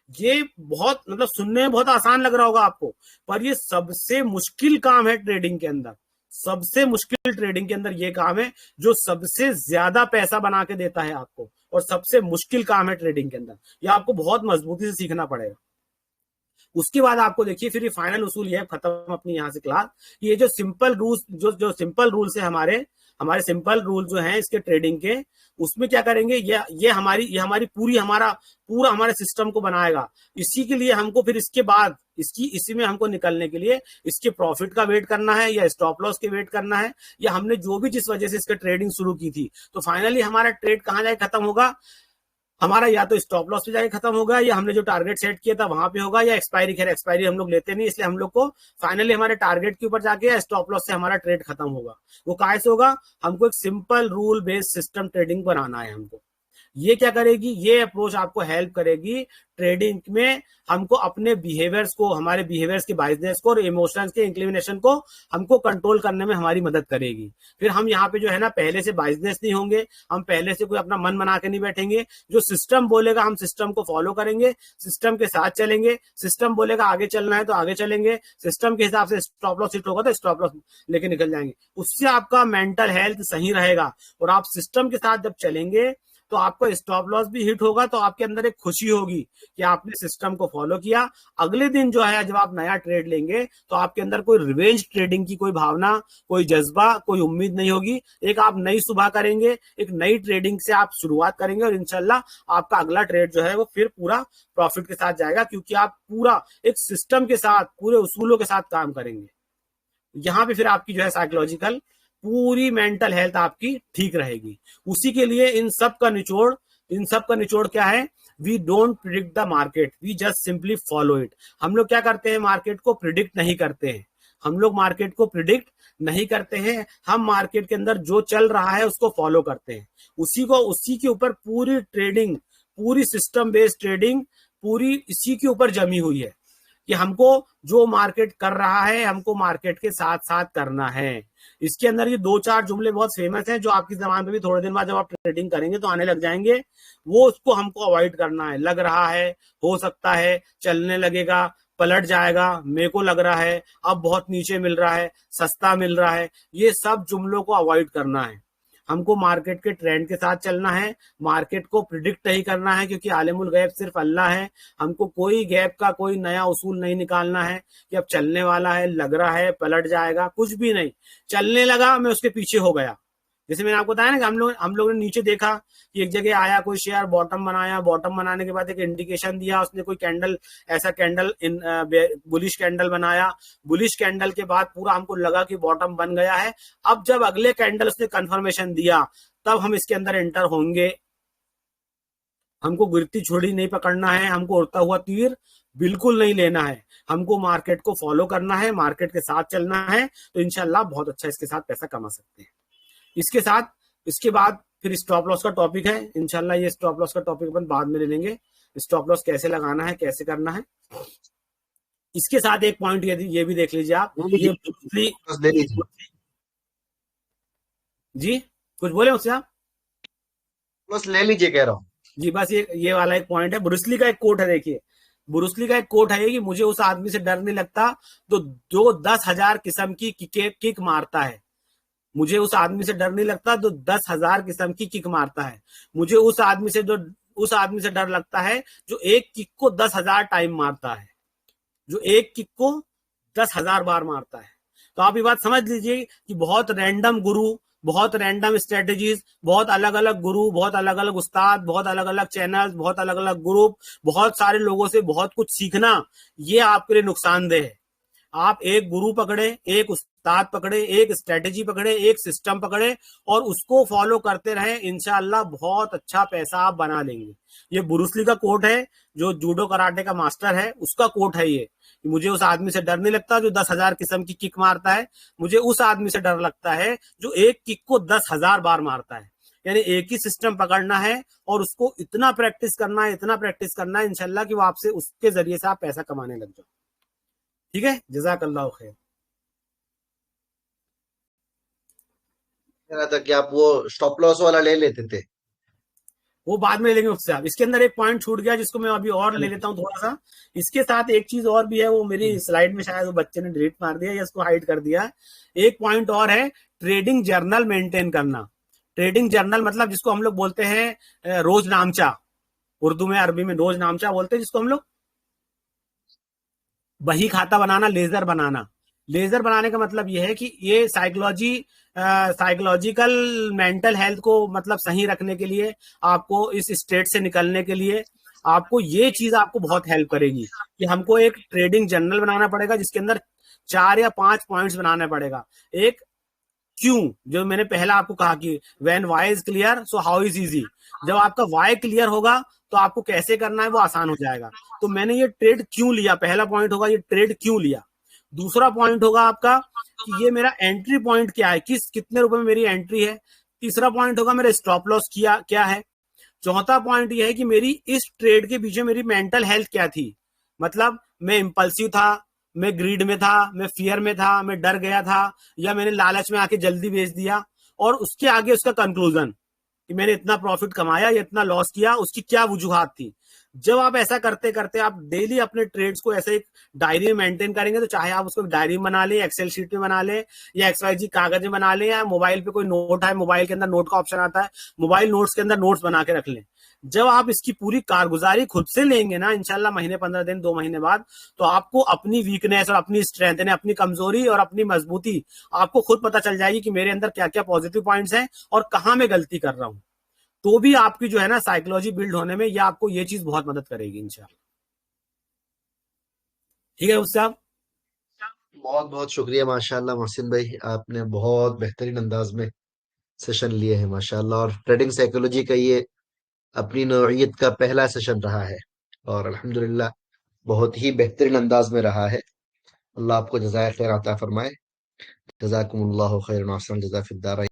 A: ये बहुत, मतलब सुनने में बहुत आसान लग रहा होगा आपको, पर ये सबसे मुश्किल काम है ट्रेडिंग के अंदर। सबसे मुश्किल ट्रेडिंग के अंदर ये काम है जो सबसे ज्यादा पैसा बना के देता है आपको, और सबसे मुश्किल काम है ट्रेडिंग के अंदर। ये आपको बहुत मजबूती से सीखना पड़ेगा। उसके बाद आपको देखिए, फिर ये फाइनल उसूल ये है, खत्म अपनी यहाँ से क्लास। ये जो सिंपल रूल्स, जो सिंपल रूल्स है हमारे हमारे सिंपल रूल जो हैं इसके ट्रेडिंग के, उसमें क्या करेंगे, ये हमारी पूरा हमारे सिस्टम को बनाएगा। इसी के लिए हमको फिर इसके बाद इसी में हमको निकलने के लिए इसके प्रॉफिट का वेट करना है, या स्टॉप लॉस के वेट करना है, या हमने जो भी जिस वजह से इसके ट्रेडिंग शुरू की थी, तो फाइनली हमारा ट्रेड कहाँ जाए खत्म होगा, हमारा या तो स्टॉप लॉस पे जाके खत्म होगा, या हमने जो टारगेट सेट किया था वहां पे होगा, या एक्सपायरी, खैर एक्सपायरी हम लोग लेते नहीं, इसलिए हम लोग को फाइनली हमारे टारगेट के ऊपर जाके या स्टॉप लॉस से हमारा ट्रेड खत्म होगा। वो कैसे होगा? हमको एक simple rule based system trading बनाना है हमको। ये क्या करेगी? ये अप्रोच आपको हेल्प करेगी ट्रेडिंग में, हमको अपने बिहेवियर्स को, हमारे बिहेवियर्स के बाइजनेस को और इमोशंस के इंक्लिनेशन को हमको कंट्रोल करने में हमारी मदद करेगी। फिर हम यहाँ पे जो है ना पहले से बाइजनेस नहीं होंगे, हम पहले से कोई अपना मन बना के नहीं बैठेंगे। जो सिस्टम बोलेगा हम सिस्टम को फॉलो करेंगे, सिस्टम के साथ चलेंगे। सिस्टम बोलेगा आगे चलना है तो आगे चलेंगे, सिस्टम के हिसाब से स्टॉप लॉस हिट होगा तो स्टॉप लॉस लेके निकल जाएंगे। उससे आपका मेंटल हेल्थ सही रहेगा, और आप सिस्टम के साथ जब चलेंगे तो आपका स्टॉप लॉस भी हिट होगा, तो आपके अंदर एक खुशी होगी कि आपने सिस्टम को फॉलो किया। अगले दिन जो है जब आप नया ट्रेड लेंगे तो आपके अंदर कोई रिवेंज ट्रेडिंग की कोई भावना, कोई जज्बा, कोई उम्मीद नहीं होगी। एक आप नई सुबह करेंगे, एक नई ट्रेडिंग से आप शुरुआत करेंगे, और इंशाल्लाह आपका अगला ट्रेड जो है वो फिर पूरा प्रॉफिट के साथ जाएगा, क्योंकि आप पूरा एक सिस्टम के साथ, पूरे उसूलों के साथ काम करेंगे। यहाँ पे फिर आपकी जो है साइकोलॉजिकल पूरी मेंटल हेल्थ आपकी ठीक रहेगी। उसी के लिए इन सब का निचोड़ क्या है? We don't predict the market, we just simply follow it. हम लोग क्या करते हैं? मार्केट को प्रिडिक्ट नहीं करते हैं। हम लोग मार्केट को प्रिडिक्ट नहीं करते हैं, हम मार्केट के अंदर जो चल रहा है उसको फॉलो करते हैं। उसी के ऊपर पूरी ट्रेडिंग, पूरी सिस्टम बेस्ड ट्रेडिंग पूरी इसी के ऊपर जमी हुई है कि हमको जो मार्केट कर रहा है हमको मार्केट के साथ साथ करना है। इसके अंदर ये 2-4 जुमले बहुत फेमस हैं जो आपकी जबान पे भी थोड़े दिन बाद जब आप ट्रेडिंग करेंगे तो आने लग जाएंगे। वो उसको हमको अवॉइड करना है। लग रहा है, हो सकता है, चलने लगेगा, पलट जाएगा, मेरे को लग रहा है, अब बहुत नीचे मिल रहा है, सस्ता मिल रहा है, ये सब जुमलों को अवॉइड करना है। हमको मार्केट के ट्रेंड के साथ चलना है, मार्केट को प्रिडिक्ट नहीं करना है, क्योंकि आलिमुल गैब सिर्फ अल्लाह है। हमको कोई गैब का कोई नया उसूल नहीं निकालना है कि अब चलने वाला है, लग रहा है, पलट जाएगा, कुछ भी नहीं। चलने लगा, मैं उसके पीछे हो गया। जैसे मैंने आपको बताया ना कि हम लोग ने नीचे देखा कि एक जगह आया कोई शेयर, बॉटम बनाया, बॉटम बनाने के बाद एक इंडिकेशन दिया उसने, कोई कैंडल, ऐसा कैंडल बुलिश कैंडल बनाया। बुलिश कैंडल के बाद पूरा हमको लगा कि बॉटम बन गया है। अब जब अगले कैंडल उसने कंफर्मेशन दिया तब हम इसके अंदर एंटर होंगे। हमको गिरती छुरी नहीं पकड़ना है, हमको उड़ता हुआ तीर बिल्कुल नहीं लेना है। हमको मार्केट को फॉलो करना है, मार्केट के साथ चलना है, तो इंशाल्लाह बहुत अच्छा इसके साथ पैसा कमा सकते हैं। इसके साथ इसके बाद फिर स्टॉप लॉस का टॉपिक है। इंशाल्लाह ये स्टॉप लॉस का टॉपिक अपन बाद में ले लेंगे। स्टॉप लॉस कैसे लगाना है, कैसे करना है। इसके साथ एक पॉइंट ये भी देख लीजिए आप, ये
B: ले लीजिए
A: जी, कुछ बोले उससे आप?
B: बस ले लीजिए कह रहा हूँ।
A: जी, बस ये वाला एक पॉइंट है। ब्रूसली का एक कोट है, देखिए ब्रूसली का एक कोट है कि मुझे उस आदमी से डर नहीं लगता तो जो 10,000 किस्म की किक मारता है। मुझे उस आदमी से डर नहीं लगता तो 10,000 किस्म की किक मारता है। मुझे उस आदमी से डर लगता है जो एक किक को 10,000 टाइम मारता है, जो एक किक को 10,000 बार मारता है। तो आप ये बात समझ लीजिए कि बहुत रैंडम गुरु, बहुत रैंडम स्ट्रेटेजीज, बहुत अलग अलग गुरु, बहुत अलग अलग उस्ताद, बहुत अलग अलग चैनल्स, बहुत अलग अलग ग्रुप, बहुत सारे लोगों से बहुत कुछ सीखना, ये आपके लिए नुकसानदेह है। आप एक गुरु पकड़े, एक उस्ताद पकड़े, एक स्ट्रेटेजी पकड़े, एक सिस्टम पकड़े और उसको फॉलो करते रहे, इंशाल्लाह बहुत अच्छा पैसा आप बना लेंगे। ये ब्रूस ली का कोट है, जो जूडो कराटे का मास्टर है, उसका कोट है ये। मुझे उस आदमी से डर नहीं लगता जो 10,000 किस्म की किक मारता है, मुझे उस आदमी से डर लगता है जो एक किक को 10,000 बार मारता है। यानी एक ही सिस्टम पकड़ना है और उसको इतना प्रैक्टिस करना है, इतना प्रैक्टिस करना है इंशाल्लाह कि वो आपसे उसके जरिए से आप पैसा कमाने लग जाओ। ठीक है, जज़ाकल्लाह खैर।
B: कह रहा था कि आप वो स्टॉप लॉस वाला ले लेते थे।
A: वो बाद में ले लेंगे उससे। आप इसके अंदर एक पॉइंट छूट गया जिसको मैं अभी और ले लेता हूँ थोड़ा सा। इसके साथ एक चीज और भी है, वो मेरी स्लाइड में शायद वो बच्चे ने डिलीट मार दिया या इसको हाइड कर दिया। एक पॉइंट और है, ट्रेडिंग जर्नल मेंटेन करना। ट्रेडिंग जर्नल मतलब जिसको हम लोग बोलते हैं रोज नामचा, उर्दू में, अरबी में रोज नामचा बोलते हैं जिसको हम लोग। बही खाता बनाना, लेजर बनाना। लेजर बनाने का मतलब यह है कि ये साइकोलॉजिकल मेंटल हेल्थ को मतलब सही रखने के लिए, आपको इस स्टेट से निकलने के लिए आपको ये चीज आपको बहुत हेल्प करेगी कि हमको एक ट्रेडिंग जर्नल बनाना पड़ेगा जिसके अंदर 4 या 5 पॉइंट्स बनाना पड़ेगा। एक क्यों, जो मैंने पहला आपको कहा कि when why is clear so how is easy, जब आपका वाई क्लियर होगा तो आपको कैसे करना है वो आसान हो जाएगा। तो मैंने ये ट्रेड क्यों लिया, पहला पॉइंट होगा ये ट्रेड क्यों लिया। दूसरा पॉइंट होगा आपका कि ये मेरा एंट्री पॉइंट क्या है, कितने रुपए में मेरी एंट्री है। तीसरा पॉइंट होगा मेरा स्टॉप लॉस किया क्या है। चौथा पॉइंट यह है कि मेरी इस ट्रेड के पीछे मेरी मेंटल हेल्थ क्या थी, मतलब मैं इम्पल्सिव था, मैं ग्रीड में था, मैं फियर में था, मैं डर गया था, या मैंने लालच में आके जल्दी बेच दिया। और उसके आगे उसका कंक्लूजन कि मैंने इतना प्रॉफिट कमाया या इतना लॉस किया, उसकी क्या वजूहत थी। जब आप ऐसा करते करते आप डेली अपने ट्रेड्स को ऐसे एक डायरी में मेंटेन करेंगे, तो चाहे आप उसको डायरी में बना लें, एक्सेल शीट में बना लें, या XYZ कागज में बना लें, या मोबाइल पे कोई नोट है, मोबाइल के अंदर नोट का ऑप्शन आता है, मोबाइल नोट्स के अंदर नोट्स बना के रख लें। जब आप इसकी पूरी कारगुजारी खुद से लेंगे ना, इंशाल्लाह महीने 15 दिन 2 महीने बाद, तो आपको अपनी वीकनेस और अपनी स्ट्रेंथ यानी अपनी कमजोरी और अपनी मजबूती आपको खुद पता चल जाएगी कि मेरे अंदर क्या क्या पॉजिटिव पॉइंट्स हैं और कहां मैं गलती कर रहा हूं। तो भी आपकी जो है ना साइकोलॉजी बिल्ड होने में या आपको ये चीज बहुत मदद करेगी इंशाल्लाह। ठीक है उससे आप।
B: बहुत बहुत शुक्रिया माशाल्लाह मोहसिन भाई, आपने बहुत बेहतरीन अंदाज में सेशन लिए हैं माशाल्लाह। और ट्रेडिंग साइकोलॉजी का ये अपनी नौइयत का पहला सेशन रहा है, और अल्हम्दुलिल्लाह बहुत ही बेहतरीन अंदाज में रहा है। अल्लाह आपको जज़ाय खैर अता फरमाए। जज़ाकुमुल्लाहु खैरन व अहसन जज़ा फिद दारैन।